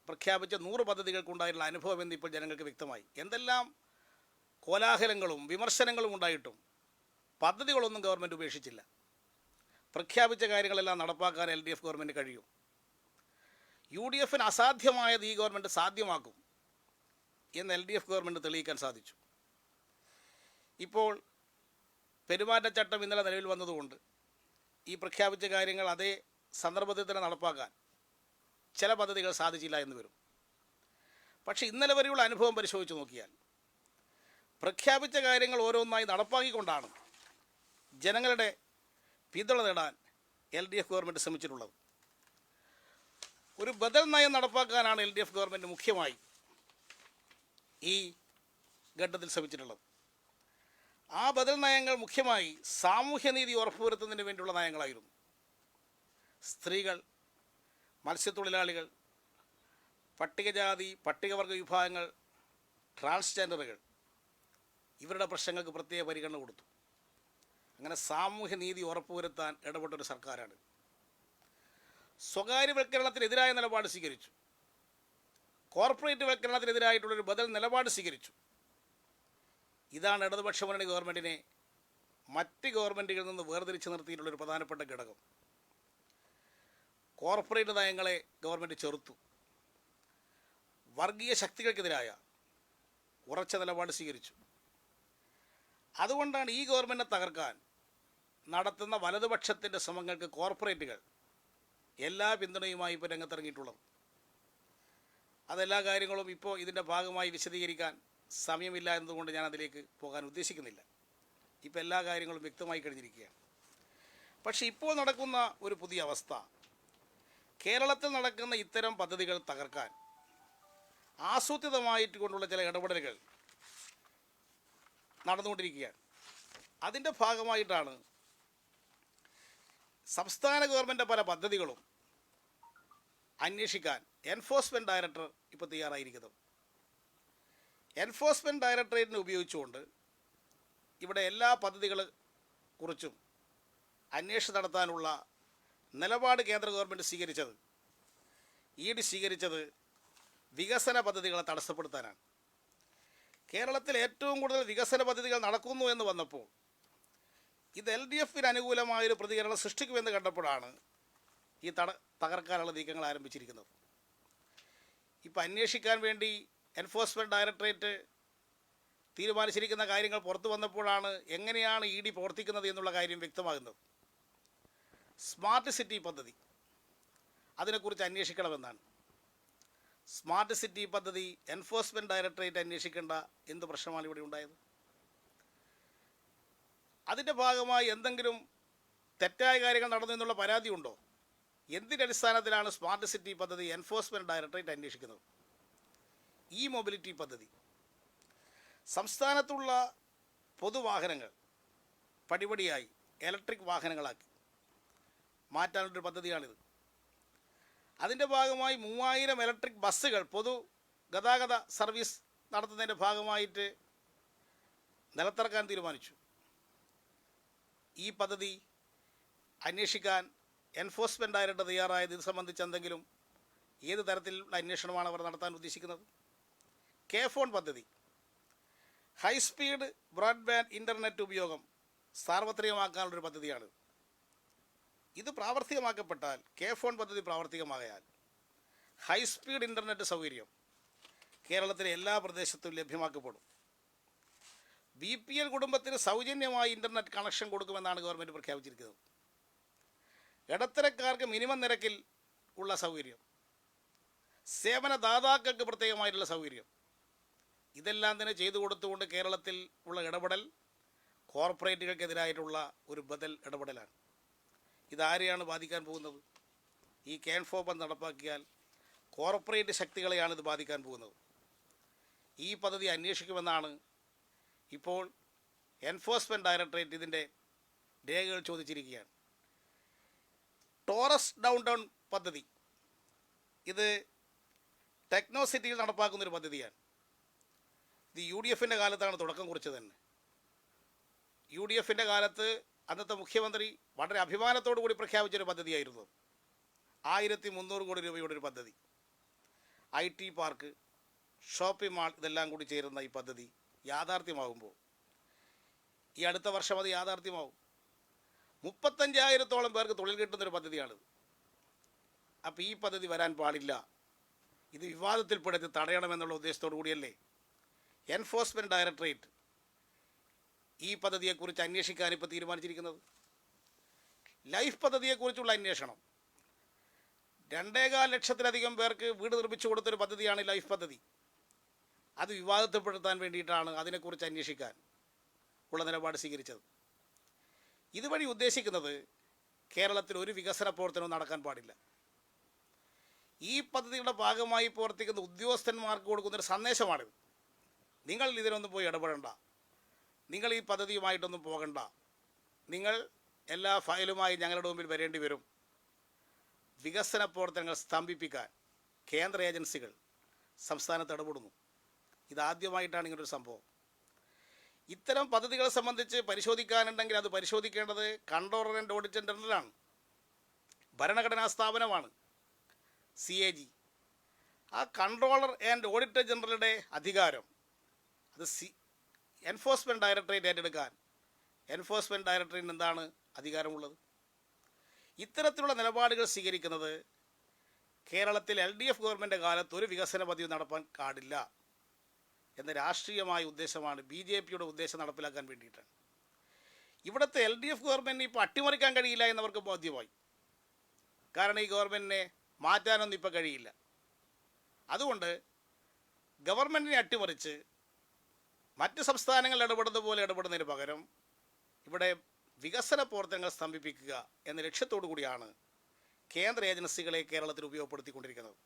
പ്രഖ്യാപിച്ച 100 പദ്ധതികൾക്കുണ്ടായിട്ടുള്ള അനുഭവം എന്ന് ഇപ്പോൾ ജനങ്ങൾക്ക് വ്യക്തമായി. എന്തെല്ലാം കോലാഹലങ്ങളും വിമർശനങ്ങളും ഉണ്ടായിട്ടും പദ്ധതികളൊന്നും ഗവൺമെൻറ് ഉപേക്ഷിച്ചില്ല. പ്രഖ്യാപിച്ച കാര്യങ്ങളെല്ലാം നടപ്പാക്കാൻ LDF ഗവൺമെൻറ് കഴിയും. UDF അസാധ്യമായത് ഈ ഗവൺമെൻറ് സാധ്യമാക്കും എന്ന് LDF ഗവൺമെൻറ് തെളിയിക്കാൻ സാധിച്ചു. ഇപ്പോൾ പെരുമാറ്റച്ചട്ടം ഇന്നലെ നിലവിൽ വന്നതുകൊണ്ട് ഈ പ്രഖ്യാപിച്ച കാര്യങ്ങൾ അതേ സന്ദർഭത്തിൽ തന്നെ നടപ്പാക്കാൻ ചില പദ്ധതികൾ സാധിച്ചില്ല എന്ന് വരും. പക്ഷേ ഇന്നലെ വരെയുള്ള അനുഭവം പരിശോധിച്ച് നോക്കിയാൽ പ്രഖ്യാപിച്ച കാര്യങ്ങൾ ഓരോന്നായി നടപ്പാക്കിക്കൊണ്ടാണ് ജനങ്ങളുടെ പിന്തുണ നേടാൻ LDF ഗവൺമെൻറ് ശ്രമിച്ചിട്ടുള്ളത്. ഒരു ബദൽ നയം നടപ്പാക്കാനാണ് LDF ഗവൺമെൻറ് മുഖ്യമായി ഈ ഘട്ടത്തിൽ ശ്രമിച്ചിട്ടുള്ളത്. ആ ബദൽ നയങ്ങൾ മുഖ്യമായി സാമൂഹ്യനീതി ഉറപ്പുവരുത്തുന്നതിന് വേണ്ടിയുള്ള നയങ്ങളായിരുന്നു. സ്ത്രീകൾ, മത്സ്യത്തൊഴിലാളികൾ, പട്ടികജാതി പട്ടികവർഗ വിഭാഗങ്ങൾ, ട്രാൻസ്ജെൻഡറുകൾ ഇവരുടെ പ്രശ്നങ്ങൾക്ക് പ്രത്യേക പരിഗണന കൊടുത്തു. അങ്ങനെ സാമൂഹ്യനീതി ഉറപ്പുവരുത്താൻ ഇടപെട്ടൊരു സർക്കാരാണ്. സ്വകാര്യവൽക്കരണത്തിനെതിരായ നിലപാട് സ്വീകരിച്ചു. കോർപ്പറേറ്റ് വൽക്കരണത്തിനെതിരായിട്ടുള്ളൊരു ബദൽ നിലപാട് സ്വീകരിച്ചു. ഇതാണ് ഇടതുപക്ഷ മുന്നണി ഗവൺമെൻറ്റിനെ മറ്റ് ഗവൺമെൻറ്റുകളിൽ നിന്ന് വേർതിരിച്ച് നിർത്തിയിട്ടുള്ളൊരു പ്രധാനപ്പെട്ട ഘടകം. കോർപ്പറേറ്റ് നയങ്ങളെ ഗവൺമെൻറ് ചെറുത്തു. വർഗീയ ശക്തികൾക്കെതിരായ ഉറച്ച നിലപാട് സ്വീകരിച്ചു. അതുകൊണ്ടാണ് ഈ ഗവൺമെൻറ്റിനെ തകർക്കാൻ നടത്തുന്ന വലതുപക്ഷത്തിൻ്റെ ശ്രമങ്ങൾക്ക് കോർപ്പറേറ്റുകൾ എല്ലാ പിന്തുണയുമായി ഇപ്പോൾ രംഗത്തിറങ്ങിയിട്ടുള്ളത്. അതെല്ലാ കാര്യങ്ങളും ഇപ്പോൾ ഇതിൻ്റെ ഭാഗമായി വിശദീകരിക്കാൻ സമയമില്ല എന്നതുകൊണ്ട് ഞാൻ അതിലേക്ക് പോകാൻ ഉദ്ദേശിക്കുന്നില്ല. ഇപ്പോൾ എല്ലാ കാര്യങ്ങളും വ്യക്തമായി കഴിഞ്ഞിരിക്കുകയാണ്. പക്ഷേ ഇപ്പോൾ നടക്കുന്ന ഒരു പുതിയ അവസ്ഥ, കേരളത്തിൽ നടക്കുന്ന ഇത്തരം പദ്ധതികൾ തകർക്കാൻ ആസൂത്രിതമായിട്ട് കൊണ്ടുള്ള ചില ഇടപെടലുകൾ നടന്നുകൊണ്ടിരിക്കുകയാണ്. അതിൻ്റെ ഭാഗമായിട്ടാണ് സംസ്ഥാന ഗവൺമെൻറ് പല പദ്ധതികളും അന്വേഷിക്കാൻ എൻഫോഴ്സ്മെൻറ്റ് ഡയറക്ടർ ഇപ്പോൾ തയ്യാറായിരിക്കുന്നത്. എൻഫോഴ്സ്മെൻറ്റ് ഡയറക്ടറേറ്റിനെ ഉപയോഗിച്ചുകൊണ്ട് ഇവിടെ എല്ലാ പദ്ധതികളെ കുറിച്ചും അന്വേഷണം നടത്താനുള്ള നിലപാട് കേന്ദ്ര ഗവൺമെൻറ് സ്വീകരിച്ചത്, ED സ്വീകരിച്ചത് വികസന പദ്ധതികളെ തടസ്സപ്പെടുത്താനാണ്. കേരളത്തിൽ ഏറ്റവും കൂടുതൽ വികസന പദ്ധതികൾ നടക്കുന്നു എന്ന് വന്നപ്പോൾ ഇത് LDFന് അനുകൂലമായൊരു പ്രതികരണം സൃഷ്ടിക്കുമെന്ന് കണ്ടപ്പോഴാണ് ഈ തകർക്കാനുള്ള നീക്കങ്ങൾ ആരംഭിച്ചിരിക്കുന്നത്. ഇപ്പം അന്വേഷിക്കാൻ വേണ്ടി എൻഫോഴ്സ്മെൻറ്റ് ഡയറക്ടറേറ്റ് തീരുമാനിച്ചിരിക്കുന്ന കാര്യങ്ങൾ പുറത്തു വന്നപ്പോഴാണ് എങ്ങനെയാണ് ED പ്രവർത്തിക്കുന്നത് എന്നുള്ള കാര്യം വ്യക്തമാകുന്നത്. സ്മാർട്ട് സിറ്റി പദ്ധതി അതിനെക്കുറിച്ച് അന്വേഷിക്കണമെന്നാണ്. സ്മാർട്ട് സിറ്റി പദ്ധതി എൻഫോഴ്സ്മെൻറ്റ് ഡയറക്ടറേറ്റ് അന്വേഷിക്കേണ്ട എന്ത് പ്രശ്നമാണ് ഇവിടെ ഉണ്ടായത്? അതിൻ്റെ ഭാഗമായി എന്തെങ്കിലും തെറ്റായ കാര്യങ്ങൾ നടന്നു എന്നുള്ള പരാതിയുണ്ടോ? എന്തിൻ്റെ അടിസ്ഥാനത്തിലാണ് സ്മാർട്ട് സിറ്റി പദ്ധതി എൻഫോഴ്സ്മെൻറ്റ് ഡയറക്ടറേറ്റ് അന്വേഷിക്കുന്നത്? ഈ മൊബിലിറ്റി പദ്ധതി സംസ്ഥാനത്തുള്ള പൊതുവാഹനങ്ങൾ പടിപടിയായി ഇലക്ട്രിക് വാഹനങ്ങളാക്കി മാറ്റാനുള്ളൊരു പദ്ധതിയാണിത്. അതിൻ്റെ ഭാഗമായി 3000 ഇലക്ട്രിക് ബസ്സുകൾ പൊതു ഗതാഗത സർവീസ് നടത്തുന്നതിൻ്റെ ഭാഗമായിട്ട് നിലത്തിറക്കാൻ തീരുമാനിച്ചു. ഈ പദ്ധതി അന്വേഷിക്കാൻ എൻഫോഴ്സ്മെൻറ്റ് ഡയറക്ടർ തയ്യാറായത് ഇത് സംബന്ധിച്ച് എന്തെങ്കിലും ഏത് തരത്തിലുള്ള അന്വേഷണമാണ് അവർ നടത്താൻ ഉദ്ദേശിക്കുന്നത്? കെ ഫോൺ പദ്ധതി, ഹൈസ്പീഡ് ബ്രോഡ്ബാൻഡ് ഇൻ്റർനെറ്റ് ഉപയോഗം സാർവത്രികമാക്കാനുള്ളൊരു പദ്ധതിയാണ്. ഇത് പ്രാവർത്തികമാക്കപ്പെട്ടാൽ, കെ ഫോൺ പദ്ധതി പ്രാവർത്തികമായാൽ ഹൈസ്പീഡ് ഇൻ്റർനെറ്റ് സൗകര്യം കേരളത്തിലെ എല്ലാ പ്രദേശത്തും ലഭ്യമാക്കപ്പെടും. BPL കുടുംബത്തിന് സൗജന്യമായി ഇൻ്റർനെറ്റ് കണക്ഷൻ കൊടുക്കുമെന്നാണ് ഗവൺമെൻറ് പ്രഖ്യാപിച്ചിരിക്കുന്നത്. ഇടത്തരക്കാർക്ക് മിനിമം നിരക്കിൽ ഉള്ള സൗകര്യം, സേവനദാതാക്കൾക്ക് പ്രത്യേകമായിട്ടുള്ള സൗകര്യം, ഇതെല്ലാം തന്നെ ചെയ്തു കൊടുത്തുകൊണ്ട് കേരളത്തിൽ ഉള്ള ഇടപെടൽ കോർപ്പറേറ്റുകൾക്കെതിരായിട്ടുള്ള ഒരു ബദൽ ഇടപെടലാണ്. ഇതാരെയാണ് ബാധിക്കാൻ പോകുന്നത്? ഈ ക്യാൻഫോ പദ്ധതി നടപ്പാക്കിയാൽ കോർപ്പറേറ്റ് ശക്തികളെയാണ് ഇത് ബാധിക്കാൻ പോകുന്നത്. ഈ പദ്ധതി അന്വേഷിക്കുമെന്നാണ് ഇപ്പോൾ എൻഫോഴ്സ്മെൻറ്റ് ഡയറക്ടറേറ്റ് ഇതിൻ്റെ രേഖകൾ ചോദിച്ചിരിക്കുകയാണ്. ടോറസ് ഡൗൺ ടൗൺ പദ്ധതി, ഇത് ടെക്നോ സിറ്റിയിൽ നടപ്പാക്കുന്നൊരു പദ്ധതിയാണ്. ഇത് UDFൻ്റെ കാലത്താണ് തുടക്കം കുറിച്ചത് തന്നെ. UDFൻ്റെ കാലത്ത് അന്നത്തെ മുഖ്യമന്ത്രി വളരെ അഭിമാനത്തോടു കൂടി പ്രഖ്യാപിച്ചൊരു പദ്ധതിയായിരുന്നു. 1300 കോടി രൂപയുടെ ഒരു പദ്ധതി. IT പാർക്ക്, ഷോപ്പിംഗ് മാൾ ഇതെല്ലാം കൂടി ചേരുന്ന ഈ പദ്ധതി യാഥാർത്ഥ്യമാകുമ്പോൾ, ഈ അടുത്ത വർഷം അത് യാഥാർത്ഥ്യമാവും. 35,000-ഓളം പേർക്ക് തൊഴിൽ കിട്ടുന്നൊരു പദ്ധതിയാണിത്. അപ്പോൾ ഈ പദ്ധതി വരാൻ പാടില്ല, ഇത് വിവാദത്തിൽപ്പെടുത്തി തടയണമെന്നുള്ള ഉദ്ദേശത്തോടു കൂടിയല്ലേ എൻഫോഴ്സ്മെൻറ്റ് ഡയറക്ടറേറ്റ് ഈ പദ്ധതിയെക്കുറിച്ച് അന്വേഷിക്കാൻ ഇപ്പോൾ തീരുമാനിച്ചിരിക്കുന്നത്. ലൈഫ് പദ്ധതിയെക്കുറിച്ചുള്ള അന്വേഷണം, 2.25 ലക്ഷത്തിലധികം പേർക്ക് വീട് നിർമ്മിച്ചു കൊടുത്തൊരു പദ്ധതിയാണ് ലൈഫ് പദ്ധതി. അത് വിവാദത്തിൽപ്പെടുത്താൻ വേണ്ടിയിട്ടാണ് അതിനെക്കുറിച്ച് അന്വേഷിക്കാൻ ഉള്ള നിലപാട് സ്വീകരിച്ചത്. ഇതുവഴി ഉദ്ദേശിക്കുന്നത് കേരളത്തിൽ ഒരു വികസന പ്രവർത്തനവും നടക്കാൻ പാടില്ല. ഈ പദ്ധതിയുടെ ഭാഗമായി പ്രവർത്തിക്കുന്ന ഉദ്യോഗസ്ഥന്മാർക്ക് കൊടുക്കുന്നൊരു സന്ദേശമാണിത്. നിങ്ങൾ ഇതിനൊന്നും പോയി ഇടപെടേണ്ട, നിങ്ങൾ ഈ പദ്ധതിയുമായിട്ടൊന്നും പോകണ്ട, നിങ്ങൾ എല്ലാ ഫയലുമായി ഞങ്ങളുടെ മുമ്പിൽ വരേണ്ടി വരും. വികസന പ്രവർത്തനങ്ങൾ സ്തംഭിപ്പിക്കാൻ കേന്ദ്ര ഏജൻസികൾ സംസ്ഥാനത്ത് ഇടപെടുന്നു. ഇതാദ്യമായിട്ടാണ് ഇങ്ങനൊരു സംഭവം. ഇത്തരം പദ്ധതികളെ സംബന്ധിച്ച് പരിശോധിക്കാനുണ്ടെങ്കിൽ അത് പരിശോധിക്കേണ്ടത് കൺട്രോളർ ആൻഡ് ഓഡിറ്റർ ജനറലാണ്, ഭരണഘടനാ സ്ഥാപനമാണ് CAG. ആ കൺട്രോളർ ആൻഡ് ഓഡിറ്റർ ജനറലുടെ അധികാരം അത് എൻഫോഴ്സ്മെൻറ്റ് ഡയറക്ടറേറ്റ് ഏറ്റെടുക്കാൻ എൻഫോഴ്സ്മെൻറ്റ് ഡയറക്ടറേറ്റിന് എന്താണ് അധികാരമുള്ളത്? ഇത്തരത്തിലുള്ള നിലപാടുകൾ സ്വീകരിക്കുന്നത് കേരളത്തിൽ LDF ഗവൺമെൻറ് കാലത്ത് ഒരു വികസന പദ്ധതി നടപ്പാൻ പാടില്ല എന്ന രാഷ്ട്രീയമായ ഉദ്ദേശമാണ് BJPയുടെ ഉദ്ദേശം നടപ്പിലാക്കാൻ വേണ്ടിയിട്ടാണ്. ഇവിടുത്തെ LDF ഗവൺമെൻറ്റിന് ഇപ്പോൾ അട്ടിമറിക്കാൻ കഴിയില്ല എന്നവർക്ക് ബോധ്യമായി. കാരണം ഈ ഗവൺമെൻറ്റിനെ മാറ്റാനൊന്നും ഇപ്പോൾ കഴിയില്ല. അതുകൊണ്ട് ഗവൺമെൻറ്റിനെ അട്ടിമറിച്ച് മറ്റ് സംസ്ഥാനങ്ങൾ ഇടപെടുന്ന പോലെ ഇടപെടുന്നതിന് പകരം ഇവിടെ വികസന പ്രവർത്തനങ്ങൾ സ്തംഭിപ്പിക്കുക എന്ന ലക്ഷ്യത്തോടു കൂടിയാണ് കേന്ദ്ര ഏജൻസികളെ കേരളത്തിൽ ഉപയോഗപ്പെടുത്തിക്കൊണ്ടിരിക്കുന്നത്.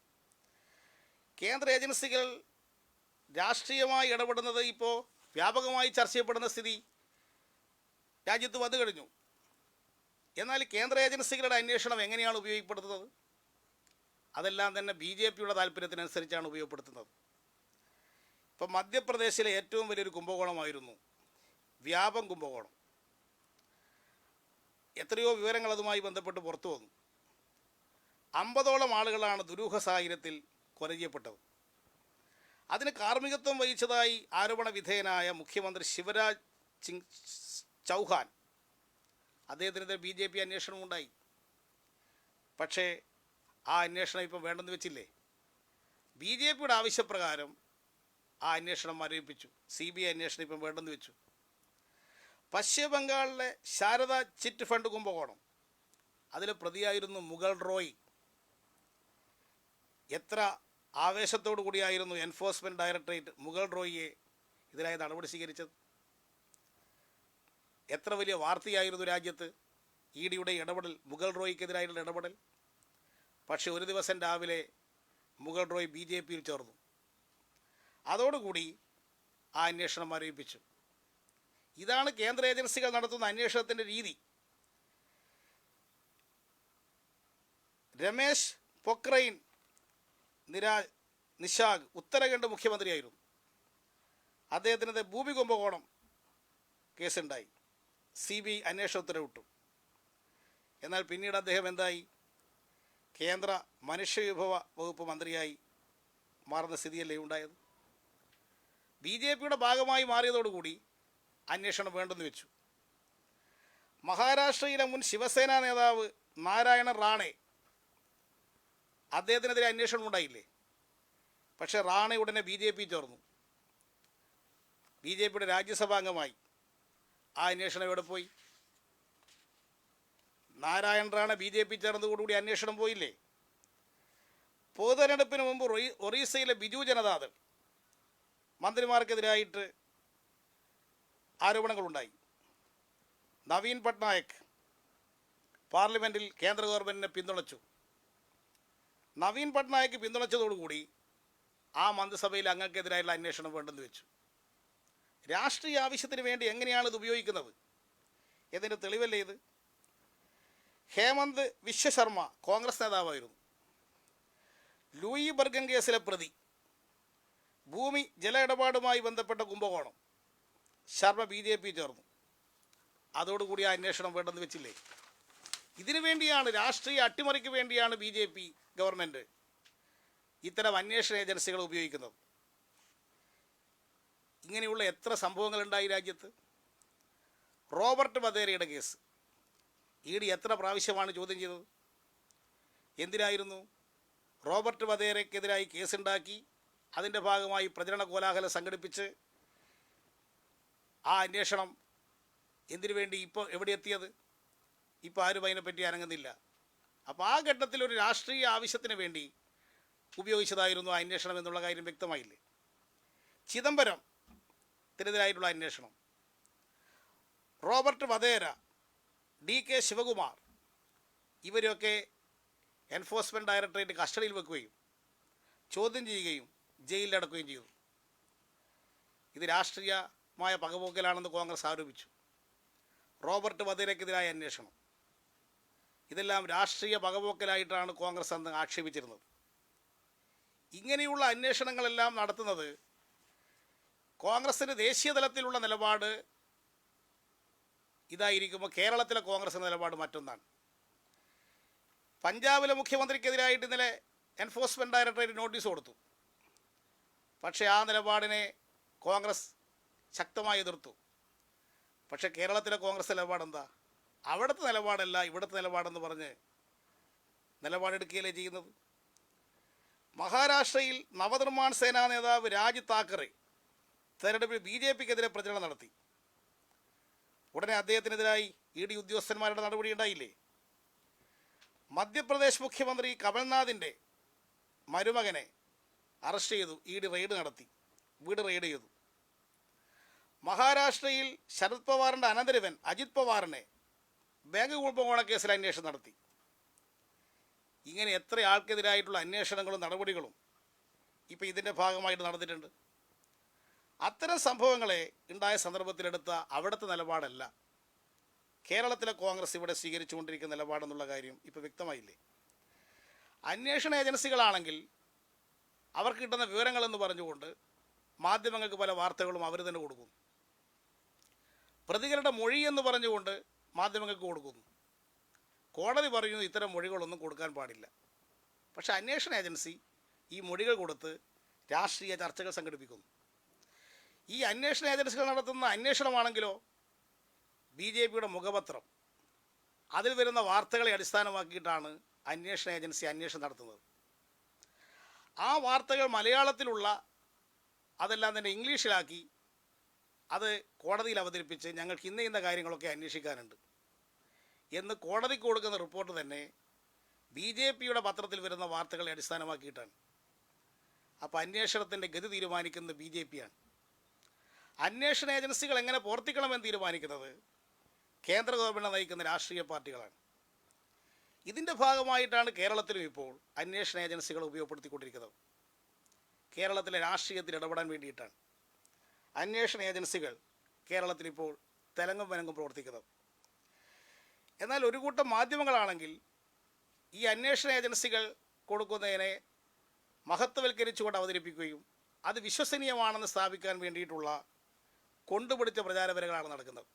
കേന്ദ്ര ഏജൻസികൾ രാഷ്ട്രീയമായി ഇടപെടുന്നത് ഇപ്പോൾ വ്യാപകമായി ചർച്ച ചെയ്യപ്പെടുന്ന സ്ഥിതി രാജ്യത്ത് വന്നു കഴിഞ്ഞു. എന്നാൽ കേന്ദ്ര ഏജൻസികളുടെ അന്വേഷണം എങ്ങനെയാണ് ഉപയോഗപ്പെടുത്തുന്നത്? അതെല്ലാം തന്നെ BJPയുടെ താല്പര്യത്തിനനുസരിച്ചാണ് ഉപയോഗപ്പെടുത്തുന്നത്. ഇപ്പം മധ്യപ്രദേശിലെ ഏറ്റവും വലിയൊരു കുംഭകോണമായിരുന്നു വ്യാപം കുംഭകോണം. എത്രയോ വിവരങ്ങൾ അതുമായി ബന്ധപ്പെട്ട് പുറത്തു വന്നു. 50ഓളം ആളുകളാണ് ദുരൂഹ സാഹചര്യത്തിൽ കൊല ചെയ്യപ്പെട്ടത്. അതിന് കാർമ്മികത്വം വഹിച്ചതായി ആരോപണ വിധേയനായ മുഖ്യമന്ത്രി ശിവരാജ് സിംഗ് ചൗഹാൻ, അദ്ദേഹത്തിനെതിരെ BJP അന്വേഷണം ഉണ്ടായി. പക്ഷേ ആ അന്വേഷണം ഇപ്പം വേണ്ടെന്ന് വെച്ചില്ലേ? BJPയുടെ ആവശ്യപ്രകാരം ആ അന്വേഷണം മരവിപ്പിച്ചു. CBI അന്വേഷണം ഇപ്പം വേണ്ടെന്ന് വെച്ചു. പശ്ചിമ ബംഗാളിലെ ശാരദ ചിറ്റ് ഫണ്ട് കുംഭകോണം, അതിലെ പ്രതിയായിരുന്നു മുഗൾ റോയ്. എത്ര ആവേശത്തോടു കൂടിയായിരുന്നു എൻഫോഴ്സ്മെൻറ്റ് ഡയറക്ടറേറ്റ് മുഗൾ റോയിയെ ഇതിനായി നടപടി സ്വീകരിച്ചത്. എത്ര വലിയ വാർത്തയായിരുന്നു രാജ്യത്ത് ഇ ഡിയുടെ ഇടപെടൽ, മുഗൾ റോയ്ക്കെതിരായിട്ടുള്ള ഇടപെടൽ. പക്ഷേ ഒരു ദിവസം രാവിലെ മുഗൾ റോയ് ബി ജെ പിയിൽ ചേർന്നു. അതോടുകൂടി ആ അന്വേഷണം മരവിപ്പിച്ചു. ഇതാണ് കേന്ദ്ര ഏജൻസികൾ നടത്തുന്ന അന്വേഷണത്തിൻ്റെ രീതി. രമേശ് പൊക്രൈൻ നിശാഗ് ഉത്തരാഖണ്ഡ് മുഖ്യമന്ത്രിയായിരുന്നു. അദ്ദേഹത്തിനെതിരെ ഭൂമി കുംഭകോണം കേസുണ്ടായി. CBI അന്വേഷണ ഉത്തരവിട്ടു. എന്നാൽ പിന്നീട് അദ്ദേഹം എന്തായി? കേന്ദ്ര മനുഷ്യവിഭവ വകുപ്പ് മന്ത്രിയായി മാറുന്ന സ്ഥിതിയല്ലേ ഉണ്ടായത്. BJPയുടെ ഭാഗമായി മാറിയതോടുകൂടി അന്വേഷണം വേണ്ടെന്ന് വെച്ചു. മഹാരാഷ്ട്രയിലെ മുൻ ശിവസേന നേതാവ് നാരായണ റാണെ, അദ്ദേഹത്തിനെതിരെ അന്വേഷണം ഉണ്ടായില്ലേ? പക്ഷേ റാണെ ഉടനെ BJP ചേർന്നു. BJPയുടെ രാജ്യസഭാംഗമായി. ആ അന്വേഷണം എവിടെ പോയി? നാരായൺ റാണ BJP ചേർന്നതോടുകൂടി അന്വേഷണം പോയില്ലേ? പൊതുതെരഞ്ഞെടുപ്പിന് മുമ്പ് ഒറീസയിലെ ബിജു ജനതാദൾ മന്ത്രിമാർക്കെതിരായിട്ട് ആരോപണങ്ങളുണ്ടായി. നവീൻ പട്നായക് പാർലമെൻറ്റിൽ കേന്ദ്ര ഗവൺമെൻറ്റിനെ പിന്തുണച്ചു. നവീൻ പട്നായക് പിന്തുണച്ചതോടുകൂടി ആ മന്ത്രിസഭയിൽ അംഗങ്ങൾക്കെതിരായുള്ള അന്വേഷണം വേണ്ടെന്ന് വെച്ചു. രാഷ്ട്രീയ ആവശ്യത്തിന് വേണ്ടി എങ്ങനെയാണ് ഇത് ഉപയോഗിക്കുന്നത് എന്നതിൻ്റെ തെളിവല്ലേ ഇത്? ഹേമന്ത് വിശ്വശർമ്മ കോൺഗ്രസ് നേതാവായിരുന്നു. ലൂയി ബർഗൻ കേസിലെ പ്രതി. ഭൂമി ജല ഇടപാടുമായി ബന്ധപ്പെട്ട കുംഭകോണം. ശർമ്മ BJP ചേർന്നു. അതോടുകൂടി ആ അന്വേഷണം വേണ്ടെന്ന് വെച്ചില്ലേ? ഇതിനു വേണ്ടിയാണ്, രാഷ്ട്രീയ അട്ടിമറിക്ക് വേണ്ടിയാണ് BJP ഗവൺമെൻറ് ഇത്തരം അന്വേഷണ ഏജൻസികൾ ഉപയോഗിക്കുന്നത്. ഇങ്ങനെയുള്ള എത്ര സംഭവങ്ങളുണ്ടായി രാജ്യത്ത്. റോബർട്ട് വധേരയുടെ കേസ് ED എത്ര പ്രാവശ്യമാണ് ചോദ്യം ചെയ്തത്? എന്തിനായിരുന്നു? റോബർട്ട് വധേരയ്ക്കെതിരായി കേസുണ്ടാക്കി അതിൻ്റെ ഭാഗമായി പ്രചരണ കോലാഹലം സംഘടിപ്പിച്ച് ആ അന്വേഷണം എന്തിനു വേണ്ടി ഇപ്പോൾ എവിടെ എത്തിയത്? ഇപ്പോൾ ആരും അതിനെപ്പറ്റി അനങ്ങുന്നില്ല. അപ്പോൾ ആ ഘട്ടത്തിൽ ഒരു രാഷ്ട്രീയ ആവശ്യത്തിന് വേണ്ടി ഉപയോഗിച്ചതായിരുന്നു ആ അന്വേഷണം എന്നുള്ള കാര്യം വ്യക്തമായില്ലേ? ചിദംബരത്തിനെതിരായിട്ടുള്ള അന്വേഷണം, റോബർട്ട് വധേര, DK ശിവകുമാർ, ഇവരെയൊക്കെ എൻഫോഴ്സ്മെൻറ്റ് ഡയറക്ടറേറ്റ് കസ്റ്റഡിയിൽ വെക്കുകയും ചോദ്യം ചെയ്യുകയും ജയിലിലടക്കുകയും ചെയ്തു. ഇത് രാഷ്ട്രീയമായ പകപോക്കലാണെന്ന് കോൺഗ്രസ് ആരോപിച്ചു. റോബർട്ട് വധേരയ്ക്കെതിരായ അന്വേഷണം, ഇതെല്ലാം രാഷ്ട്രീയ പകപോക്കലായിട്ടാണ് കോൺഗ്രസ് അന്ന് ആക്ഷേപിച്ചിരുന്നത്. ഇങ്ങനെയുള്ള അന്വേഷണങ്ങളെല്ലാം നടത്തുന്നത് കോൺഗ്രസിന് ദേശീയ തലത്തിലുള്ള നിലപാട് ഇതായിരിക്കുമ്പോൾ കേരളത്തിലെ കോൺഗ്രസിൻ്റെ നിലപാട് മറ്റൊന്നാണ്. പഞ്ചാബിലെ മുഖ്യമന്ത്രിക്കെതിരായിട്ട് ഇന്നലെ എൻഫോഴ്സ്മെൻറ്റ് ഡയറക്ടറേറ്റ് നോട്ടീസ് കൊടുത്തു. പക്ഷേ ആ നിലപാടിനെ കോൺഗ്രസ് ശക്തമായി എതിർത്തു. പക്ഷേ കേരളത്തിലെ കോൺഗ്രസ് നിലപാടെന്താ? അവിടുത്തെ നിലപാടല്ല ഇവിടുത്തെ നിലപാടെന്ന് പറഞ്ഞ് നിലപാടെടുക്കുകയല്ലേ ചെയ്യുന്നത്. മഹാരാഷ്ട്രയിൽ നവനിർമ്മാൺ സേനാ നേതാവ് രാജ് താക്കറെ തെരഞ്ഞെടുപ്പിൽ BJPക്കെതിരെ പ്രചരണം നടത്തി. ഉടനെ അദ്ദേഹത്തിനെതിരായി ED ഉദ്യോഗസ്ഥന്മാരുടെ നടപടി ഉണ്ടായില്ലേ? മധ്യപ്രദേശ് മുഖ്യമന്ത്രി കമൽനാഥിൻ്റെ മരുമകനെ അറസ്റ്റ് ചെയ്തു. ED റെയ്ഡ് നടത്തി, വീട് റെയ്ഡ് ചെയ്തു. മഹാരാഷ്ട്രയിൽ ശരത് പവാറിൻ്റെ അനന്തരവൻ അജിത് പവാറിനെ ബാങ്ക് കുംഭകോണ കേസിൽ അന്വേഷണം നടത്തി. ഇങ്ങനെ എത്ര ആൾക്കെതിരായിട്ടുള്ള അന്വേഷണങ്ങളും നടപടികളും ഇപ്പോൾ ഇതിൻ്റെ ഭാഗമായിട്ട് നടന്നിട്ടുണ്ട്. അത്തരം സംഭവങ്ങളെ ഉണ്ടായ സന്ദർഭത്തിലെടുത്ത അവിടുത്തെ നിലപാടല്ല കേരളത്തിലെ കോൺഗ്രസ് ഇവിടെ സ്വീകരിച്ചുകൊണ്ടിരിക്കുന്ന നിലപാടെന്നുള്ള കാര്യം ഇപ്പോൾ വ്യക്തമായില്ലേ? അന്വേഷണ ഏജൻസികളാണെങ്കിൽ അവർക്ക് കിട്ടുന്ന വിവരങ്ങളെന്ന് പറഞ്ഞുകൊണ്ട് മാധ്യമങ്ങൾക്ക് പല വാർത്തകളും അവർ തന്നെ കൊടുക്കുന്നു. പ്രതികളുടെ മൊഴി എന്ന് പറഞ്ഞുകൊണ്ട് മാധ്യമങ്ങൾക്ക് കൊടുക്കുന്നു. കോടതി പറയുന്നു ഇത്തരം മൊഴികളൊന്നും കൊടുക്കാൻ പാടില്ല. പക്ഷേ അന്വേഷണ ഏജൻസി ഈ മൊഴികൾ കൊടുത്ത് രാഷ്ട്രീയ ചർച്ചകൾ സംഘടിപ്പിക്കുന്നു. ഈ അന്വേഷണ ഏജൻസികൾ നടത്തുന്ന അന്വേഷണമാണെങ്കിലോ BJPയുടെ മുഖപത്രം, അതിൽ വരുന്ന വാർത്തകളെ അടിസ്ഥാനമാക്കിയിട്ടാണ് അന്വേഷണ ഏജൻസി അന്വേഷണം നടത്തുന്നത്. ആ വാർത്തകൾ മലയാളത്തിലുള്ള അതെല്ലാം തന്നെ ഇംഗ്ലീഷിലാക്കി അത് കോടതിയിൽ അവതരിപ്പിച്ച് ഞങ്ങൾക്ക് ഇന്ന കാര്യങ്ങളൊക്കെ അന്വേഷിക്കാനുണ്ട് എന്ന് കോടതിക്ക് കൊടുക്കുന്ന റിപ്പോർട്ട് തന്നെ BJPയുടെ പത്രത്തിൽ വരുന്ന വാർത്തകളെ അടിസ്ഥാനമാക്കിയിട്ടാണ്. അപ്പോൾ അന്വേഷണത്തിൻ്റെ ഗതി തീരുമാനിക്കുന്നത് BJPയാണ്. അന്വേഷണ ഏജൻസികൾ എങ്ങനെ പ്രവർത്തിക്കണമെന്ന് തീരുമാനിക്കുന്നത് കേന്ദ്ര ഗവൺമെൻറ് നയിക്കുന്ന രാഷ്ട്രീയ പാർട്ടികളാണ്. ഇതിൻ്റെ ഭാഗമായിട്ടാണ് കേരളത്തിലും ഇപ്പോൾ അന്വേഷണ ഏജൻസികൾ ഉപയോഗപ്പെടുത്തിക്കൊണ്ടിരിക്കുന്നത്. കേരളത്തിലെ രാഷ്ട്രീയത്തിൽ ഇടപെടാൻ വേണ്ടിയിട്ടാണ് അന്വേഷണ ഏജൻസികൾ കേരളത്തിലിപ്പോൾ തെലങ്കും വനങ്കും പ്രവർത്തിക്കുന്നത്. എന്നാൽ ഒരു കൂട്ടം മാധ്യമങ്ങളാണെങ്കിൽ ഈ അന്വേഷണ ഏജൻസികൾ കൊടുക്കുന്നതിനെ മഹത്വവൽക്കരിച്ചുകൊണ്ട് അവതരിപ്പിക്കുകയും അത് വിശ്വസനീയമാണെന്ന് സ്ഥാപിക്കാൻ വേണ്ടിയിട്ടുള്ള കൊണ്ടുപിടിച്ച പ്രചാരപരകളാണ് നടക്കുന്നത്.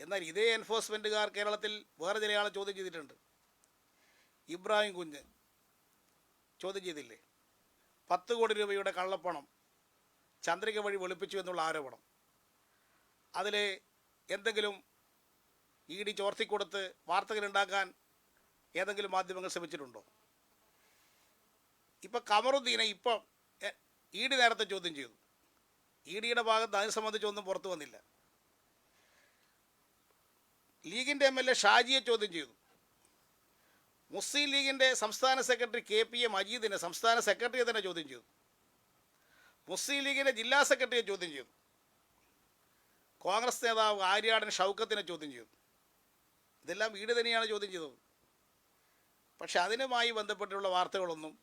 എന്നാൽ ഇതേ എൻഫോഴ്സ്മെൻറ്റുകാർ കേരളത്തിൽ വേറെ ചിലയാളെ ചോദ്യം ചെയ്തിട്ടുണ്ട്. ഇബ്രാഹിം കുഞ്ഞ് ചോദ്യം ചെയ്തില്ലേ? 10 കോടി രൂപയുടെ കള്ളപ്പണം ചന്ദ്രിക വഴി വെളുപ്പിച്ചു എന്നുള്ള ആരോപണം. അതിൽ എന്തെങ്കിലും ED ചോർത്തിക്കൊടുത്ത് വാർത്തകളുണ്ടാക്കാൻ ഏതെങ്കിലും മാധ്യമങ്ങൾ ശ്രമിച്ചിട്ടുണ്ടോ? ഇപ്പം കമറുദ്ദീനെ ഇപ്പം ED നേരത്തെ ചോദ്യം ചെയ്തു. EDയുടെ ഭാഗത്ത് അതിനെ സംബന്ധിച്ചൊന്നും പുറത്തു വന്നില്ല. ലീഗിൻ്റെ MLA ഷാജിയെ ചോദ്യം ചെയ്തു. മുസ്ലിം ലീഗിൻ്റെ സംസ്ഥാന സെക്രട്ടറി KPA മജീദിനെ സംസ്ഥാന സെക്രട്ടറിയെ തന്നെ ചോദ്യം ചെയ്തു. മുസ്ലിം ലീഗിൻ്റെ ജില്ലാ സെക്രട്ടറിയെ ചോദ്യം ചെയ്തു. കോൺഗ്രസ് നേതാവ് ആര്യാടൻ ഷൗക്കത്തിനെ ചോദ്യം ചെയ്തു. ഇതെല്ലാം ED തന്നെയാണ് ചോദ്യം ചെയ്തത്. പക്ഷെ അതിനുമായി ബന്ധപ്പെട്ടുള്ള വാർത്തകളൊന്നും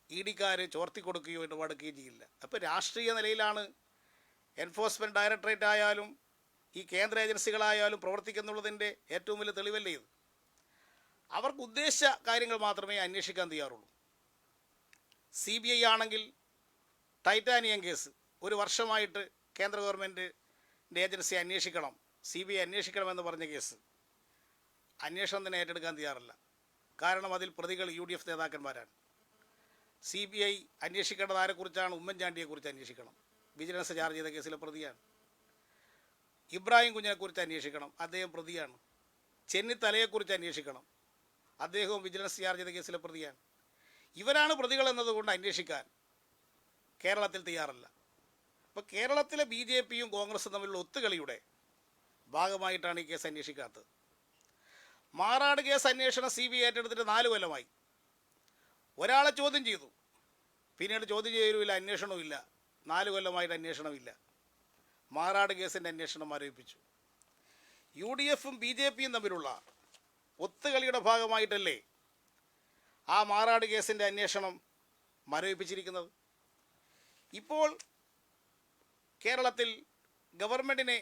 EDക്കാർ ചോർത്തിക്കൊടുക്കുകയോ ഇടപെടുകയോ ചെയ്യില്ല. അപ്പോൾ രാഷ്ട്രീയ നിലയിലാണ് എൻഫോഴ്സ്മെൻറ്റ് ഡയറക്ടറേറ്റ് ആയാലും ഈ കേന്ദ്ര ഏജൻസികളായാലും പ്രവർത്തിക്കുന്നുള്ളതിൻ്റെ ഏറ്റവും വലിയ തെളിവല്ലേ ഇത്? അവർക്ക് ഉദ്ദേശിച്ച കാര്യങ്ങൾ മാത്രമേ അന്വേഷിക്കാൻ തയ്യാറുള്ളൂ. CBI ആണെങ്കിൽ ടൈറ്റാനിയം കേസ് 1 വർഷമായിട്ട് കേന്ദ്ര ഗവൺമെൻറ്റിൻ്റെ ഏജൻസി അന്വേഷിക്കണം, CBI അന്വേഷിക്കണമെന്ന് പറഞ്ഞ കേസ് അന്വേഷണം തന്നെ ഏറ്റെടുക്കാൻ തയ്യാറല്ല. കാരണം അതിൽ പ്രതികൾ UDF നേതാക്കന്മാരാണ്. CBI അന്വേഷിക്കേണ്ടത് ആരെക്കുറിച്ചാണ്? ഉമ്മൻചാണ്ടിയെക്കുറിച്ച് അന്വേഷിക്കണം, വിജിലൻസ് ചാർജ് ചെയ്ത കേസിലെ പ്രതിയാണ്. ഇബ്രാഹിം കുഞ്ഞിനെക്കുറിച്ച് അന്വേഷിക്കണം, അദ്ദേഹം പ്രതിയാണ്. ചെന്നിത്തലയെക്കുറിച്ച് അന്വേഷിക്കണം, അദ്ദേഹവും വിജിലൻസ് ചാർജ് ചെയ്ത കേസിലെ പ്രതിയാണ്. ഇവരാണ് പ്രതികൾ എന്നതുകൊണ്ട് അന്വേഷിക്കാൻ കേരളത്തിൽ തയ്യാറല്ല. അപ്പോൾ കേരളത്തിലെ BJPയും കോൺഗ്രസും തമ്മിലുള്ള ഒത്തുകളിയുടെ ഭാഗമായിട്ടാണ് ഈ കേസ് അന്വേഷിക്കാത്തത്. മാറാട് കേസ് അന്വേഷണം CBI ഏറ്റെടുത്തിട്ട് 4 കൊല്ലമായി. ഒരാളെ ചോദ്യം ചെയ്തു, പിന്നീട് ചോദ്യം ചെയ്യലുമില്ല, അന്വേഷണവുമില്ല. 4 കൊല്ലമായിട്ട് അന്വേഷണമില്ല. മാറാട് കേസിൻ്റെ അന്വേഷണം മരവിപ്പിച്ചു. UDFും BJPയും തമ്മിലുള്ള ഒത്തുകളിയുടെ ഭാഗമായിട്ടല്ലേ ആ മാറാട് കേസിൻ്റെ അന്വേഷണം മരവിപ്പിച്ചിരിക്കുന്നത്? ഇപ്പോൾ കേരളത്തിൽ ഗവൺമെൻറ്റിനെ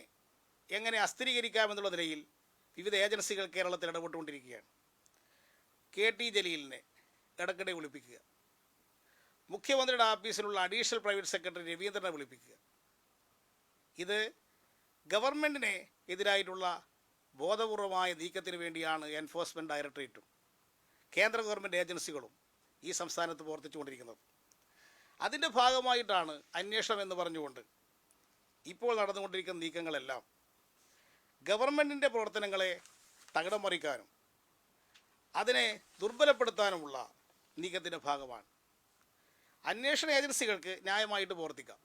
എങ്ങനെ അസ്ഥിരീകരിക്കാമെന്നുള്ള നിലയിൽ വിവിധ ഏജൻസികൾ കേരളത്തിൽ ഇടപെട്ടുകൊണ്ടിരിക്കുകയാണ്. KT ജലീലിനെ ഇടയ്ക്കിടെ വിളിപ്പിക്കുക, മുഖ്യമന്ത്രിയുടെ ഓഫീസിലുള്ള അഡീഷണൽ പ്രൈവറ്റ് സെക്രട്ടറി രവീന്ദ്രനെ വിളിപ്പിക്കുക. ഇത് ഗവൺമെൻറ്റിനെ എതിരായിട്ടുള്ള ബോധപൂർവമായ നീക്കത്തിന് വേണ്ടിയാണ് എൻഫോഴ്സ്മെൻറ്റ് ഡയറക്ടറേറ്റും കേന്ദ്ര ഗവൺമെൻറ് ഏജൻസികളും ഈ സംസ്ഥാനത്ത് പ്രവർത്തിച്ചുകൊണ്ടിരിക്കുന്നത്. അതിൻ്റെ ഭാഗമായിട്ടാണ് അന്വേഷണം എന്ന് പറഞ്ഞുകൊണ്ട് ഇപ്പോൾ നടന്നുകൊണ്ടിരിക്കുന്ന നീക്കങ്ങളെല്ലാം ഗവൺമെൻറ്റിൻ്റെ പ്രവർത്തനങ്ങളെ തകിടം മറിക്കാനും അതിനെ ദുർബലപ്പെടുത്താനുമുള്ള നീക്കത്തിൻ്റെ ഭാഗമാണ്. അന്വേഷണ ഏജൻസികൾക്ക് ന്യായമായിട്ട് പ്രവർത്തിക്കാം.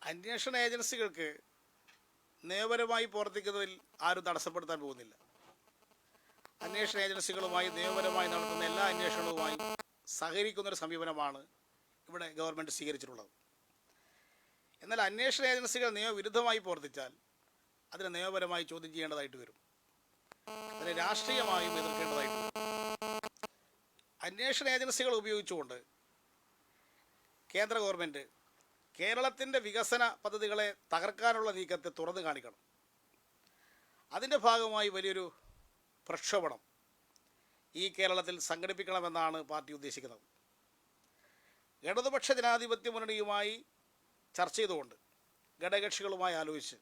അന്വേഷണ ഏജൻസികൾക്ക് നിയമപരമായി പ്രവർത്തിക്കുന്നതിൽ ആരും തടസ്സപ്പെടുത്താൻ പോകുന്നില്ല. അന്വേഷണ ഏജൻസികളുമായി നിയമപരമായി നടത്തുന്ന എല്ലാ അന്വേഷണവുമായും സഹകരിക്കുന്നൊരു സമീപനമാണ് ഇവിടെ ഗവൺമെൻറ് സ്വീകരിച്ചിട്ടുള്ളത്. എന്നാൽ അന്വേഷണ ഏജൻസികൾ നിയമവിരുദ്ധമായി പ്രവർത്തിച്ചാൽ അതിനെ നിയമപരമായി ചോദ്യം ചെയ്യേണ്ടതായിട്ട് വരും, അതിനെ രാഷ്ട്രീയമായും എതിർക്കേണ്ടതായിട്ട് വരും. അന്വേഷണ ഏജൻസികൾ ഉപയോഗിച്ചുകൊണ്ട് കേന്ദ്ര ഗവൺമെൻറ് കേരളത്തിൻ്റെ വികസന പദ്ധതികളെ തകർക്കാനുള്ള നീക്കത്തെ തുറന്നു കാണിക്കണം. അതിൻ്റെ ഭാഗമായി വലിയൊരു പ്രക്ഷോഭണം ഈ കേരളത്തിൽ സംഘടിപ്പിക്കണമെന്നാണ് പാർട്ടി ഉദ്ദേശിക്കുന്നത്. ഇടതുപക്ഷ ജനാധിപത്യ മുന്നണിയുമായി ചർച്ച ചെയ്തുകൊണ്ട് ഘടകകക്ഷികളുമായി ആലോചിച്ച്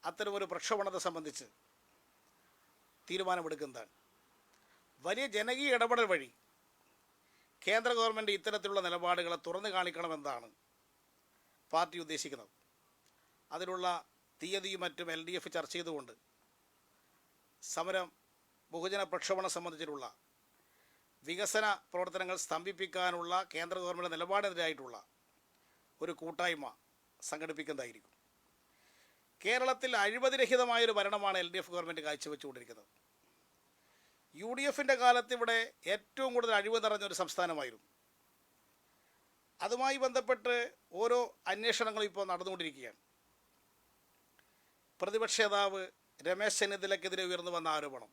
അത്തരമൊരു പ്രക്ഷോഭണത്തെ സംബന്ധിച്ച് തീരുമാനമെടുക്കുന്നതാണ്. വലിയ ജനകീയ ഇടപെടൽ വഴി കേന്ദ്ര ഗവൺമെൻറ് ഇത്തരത്തിലുള്ള നിലപാടുകളെ തുറന്നു കാണിക്കണമെന്നാണ് പാർട്ടി ഉദ്ദേശിക്കുന്നത്. അതിനുള്ള തീയതിയും മറ്റും LDF ചർച്ച ചെയ്തുകൊണ്ട് സമരം ബഹുജന പ്രക്ഷോഭണം സംബന്ധിച്ചിട്ടുള്ള വികസന പ്രവർത്തനങ്ങൾ സ്തംഭിപ്പിക്കാനുള്ള കേന്ദ്ര ഗവൺമെൻറ് നിലപാടിനെതിരായിട്ടുള്ള ഒരു കൂട്ടായ്മ സംഘടിപ്പിക്കുന്നതായിരിക്കും. കേരളത്തിൽ അഴിമതിരഹിതമായൊരു ഭരണമാണ് LDF ഗവൺമെൻറ് കാഴ്ചവെച്ചുകൊണ്ടിരിക്കുന്നത്. UDFൻ്റെ കാലത്ത് ഇവിടെ ഏറ്റവും കൂടുതൽ അഴിമതി നിറഞ്ഞൊരു സംസ്ഥാനമായിരുന്നു. അതുമായി ബന്ധപ്പെട്ട് ഓരോ അന്വേഷണങ്ങളും ഇപ്പോൾ നടന്നുകൊണ്ടിരിക്കുകയാണ്. പ്രതിപക്ഷ നേതാവ് രമേശ് ചെന്നിത്തലയ്ക്കെതിരെ ഉയർന്നു വന്ന ആരോപണം,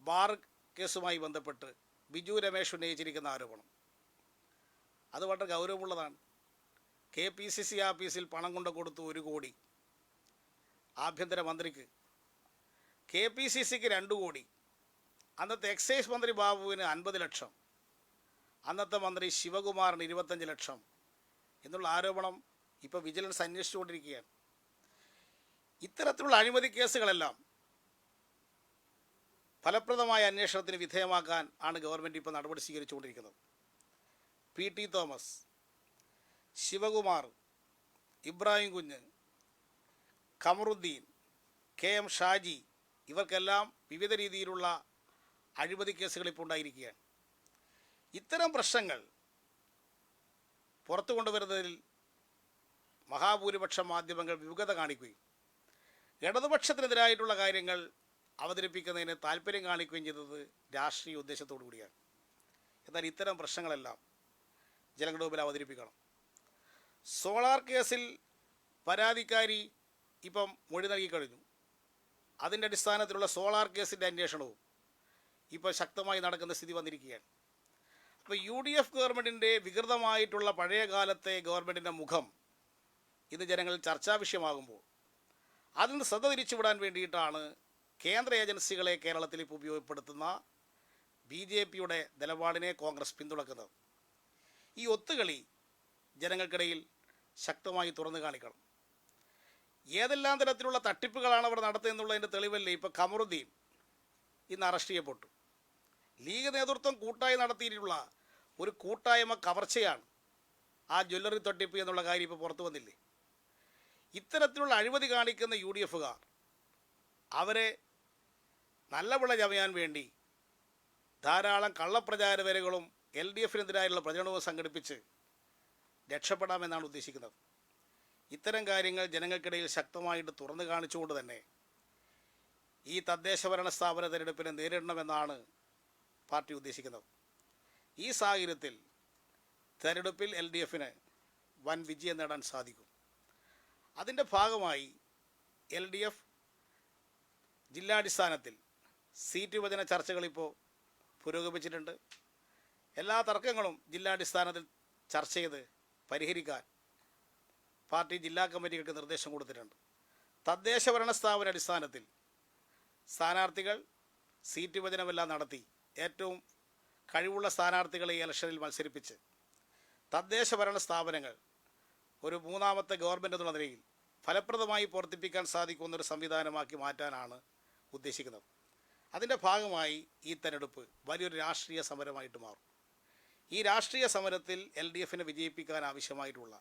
ബാർ കേസുമായി ബന്ധപ്പെട്ട് ബിജു രമേശ് ഉന്നയിച്ചിരിക്കുന്ന ആരോപണം, അത് വളരെ ഗൗരവമുള്ളതാണ്. KPCC ആഫീസിൽ പണം കൊണ്ട് കൊടുത്തു 1 കോടി ആഭ്യന്തരമന്ത്രിക്ക്, KPCCക്ക് 2 കോടി, അന്നത്തെ എക്സൈസ് മന്ത്രി ബാബുവിന് 50 ലക്ഷം, അന്നത്തെ മന്ത്രി ശിവകുമാറിന് 25 ലക്ഷം എന്നുള്ള ആരോപണം ഇപ്പോൾ വിജിലൻസ് അന്വേഷിച്ചുകൊണ്ടിരിക്കുകയാണ്. ഇത്തരത്തിലുള്ള അഴിമതി കേസുകളെല്ലാം ഫലപ്രദമായ അന്വേഷണത്തിന് വിധേയമാക്കാൻ ആണ് ഗവൺമെൻറ് ഇപ്പോൾ നടപടി സ്വീകരിച്ചുകൊണ്ടിരിക്കുന്നത്. PT തോമസ്, ശിവകുമാർ, ഇബ്രാഹിം കുഞ്ഞ്, കമറുദ്ദീൻ, KM ഷാജി, ഇവർക്കെല്ലാം വിവിധ രീതിയിലുള്ള അഴിമതി കേസുകൾ ഇപ്പോൾ ഉണ്ടായിരിക്കുകയാണ്. ഇത്തരം പ്രശ്നങ്ങൾ പുറത്തു കൊണ്ടുവരുന്നതിൽ മഹാഭൂരിപക്ഷം മാധ്യമങ്ങൾ വിമുഖത കാണിക്കുകയും ഇടതുപക്ഷത്തിനെതിരായിട്ടുള്ള കാര്യങ്ങൾ അവതരിപ്പിക്കുന്നതിന് താല്പര്യം കാണിക്കുകയും ചെയ്തത് രാഷ്ട്രീയ ഉദ്ദേശത്തോടു കൂടിയാണ്. എന്നാൽ ഇത്തരം പ്രശ്നങ്ങളെല്ലാം ജനങ്ങളുടെ മുമ്പിൽ അവതരിപ്പിക്കണം. സോളാർ കേസിൽ പരാതിക്കാരി ഇപ്പം മൊഴി നൽകിക്കഴിഞ്ഞു. അതിൻ്റെ അടിസ്ഥാനത്തിലുള്ള സോളാർ കേസിൻ്റെ അന്വേഷണവും ഇപ്പോൾ ശക്തമായി നടക്കുന്ന സ്ഥിതി വന്നിരിക്കുകയാണ്. അപ്പോൾ UDF ഗവൺമെൻറ്റിൻ്റെ വികൃതമായിട്ടുള്ള പഴയ കാലത്തെ ഗവൺമെൻറ്റിൻ്റെ മുഖം ഇന്ന് ജനങ്ങളിൽ ചർച്ചാ വിഷയമാകുമ്പോൾ അതിൽ നിന്ന് ശ്രദ്ധ തിരിച്ചുവിടാൻ വേണ്ടിയിട്ടാണ് കേന്ദ്ര ഏജൻസികളെ കേരളത്തിൽ ഇപ്പോൾ ഉപയോഗപ്പെടുത്തുന്ന BJPയുടെ നിലപാടിനെ കോൺഗ്രസ് പിന്തുണക്കുന്നത്. ഈ ഒത്തുകളി ജനങ്ങൾക്കിടയിൽ ശക്തമായി തുറന്നു കാണിക്കണം. ഏതെല്ലാം തരത്തിലുള്ള തട്ടിപ്പുകളാണ് അവർ നടത്തുന്നതിൻ്റെ തെളിവല്ലേ ഇപ്പോൾ കമറുദ്ദീൻ ഇന്ന് അറസ്റ്റ് ചെയ്യപ്പെട്ടു. ലീഗ് നേതൃത്വം കൂട്ടായി നടത്തിയിട്ടുള്ള ഒരു കൂട്ടായ്മ കവർച്ചയാണ് ആ ജ്വല്ലറി തട്ടിപ്പ് എന്നുള്ള കാര്യം ഇപ്പോൾ പുറത്തു വന്നില്ലേ. ഇത്തരത്തിലുള്ള അഴിമതി കാണിക്കുന്ന UDFകാർ അവരെ നല്ല വിള ചമയാൻ വേണ്ടി ധാരാളം കള്ളപ്രചാര വരകളും LDFനെതിരായുള്ള പ്രചരണവും സംഘടിപ്പിച്ച് രക്ഷപ്പെടാമെന്നാണ് ഉദ്ദേശിക്കുന്നത്. ഇത്തരം കാര്യങ്ങൾ ജനങ്ങൾക്കിടയിൽ ശക്തമായിട്ട് തുറന്നു കാണിച്ചുകൊണ്ട് തന്നെ ഈ തദ്ദേശഭരണ സ്ഥാപന തിരഞ്ഞെടുപ്പിനെ നേരിടണമെന്നാണ് പാർട്ടി ഉദ്ദേശിക്കുന്നത്. ഈ സാഹചര്യത്തിൽ തിരഞ്ഞെടുപ്പിൽ LDFന് വൻ വിജയം നേടാൻ സാധിക്കും. അതിൻ്റെ ഭാഗമായി LDF ജില്ലാടിസ്ഥാനത്തിൽ സീറ്റ് വിഭജന ചർച്ചകളിപ്പോൾ പുരോഗമിച്ചിട്ടുണ്ട്. എല്ലാ തർക്കങ്ങളും ജില്ലാടിസ്ഥാനത്തിൽ ചർച്ച ചെയ്ത് പരിഹരിക്കാൻ പാർട്ടി ജില്ലാ കമ്മിറ്റികൾക്ക് നിർദ്ദേശം കൊടുത്തിട്ടുണ്ട്. തദ്ദേശഭരണ സ്ഥാപന അടിസ്ഥാനത്തിൽ സ്ഥാനാർത്ഥികൾ സീറ്റ് വിഭജനമെല്ലാം നടത്തി ഏറ്റവും കഴിവുള്ള സ്ഥാനാർത്ഥികളെ ഈ ഇലക്ഷനിൽ മത്സരിപ്പിച്ച് തദ്ദേശഭരണ സ്ഥാപനങ്ങൾ ഒരു മൂന്നാമത്തെ ഗവൺമെൻറ് എന്നുള്ള നിലയിൽ ഫലപ്രദമായി പ്രവർത്തിപ്പിക്കാൻ സാധിക്കുന്നൊരു സംവിധാനമാക്കി മാറ്റാനാണ് ഉദ്ദേശിക്കുന്നത്. അതിൻ്റെ ഭാഗമായി ഈ തെരഞ്ഞെടുപ്പ് വലിയൊരു രാഷ്ട്രീയ സമരമായിട്ട് മാറും. ഈ രാഷ്ട്രീയ സമരത്തിൽ LDFനെ വിജയിപ്പിക്കാൻ ആവശ്യമായിട്ടുള്ള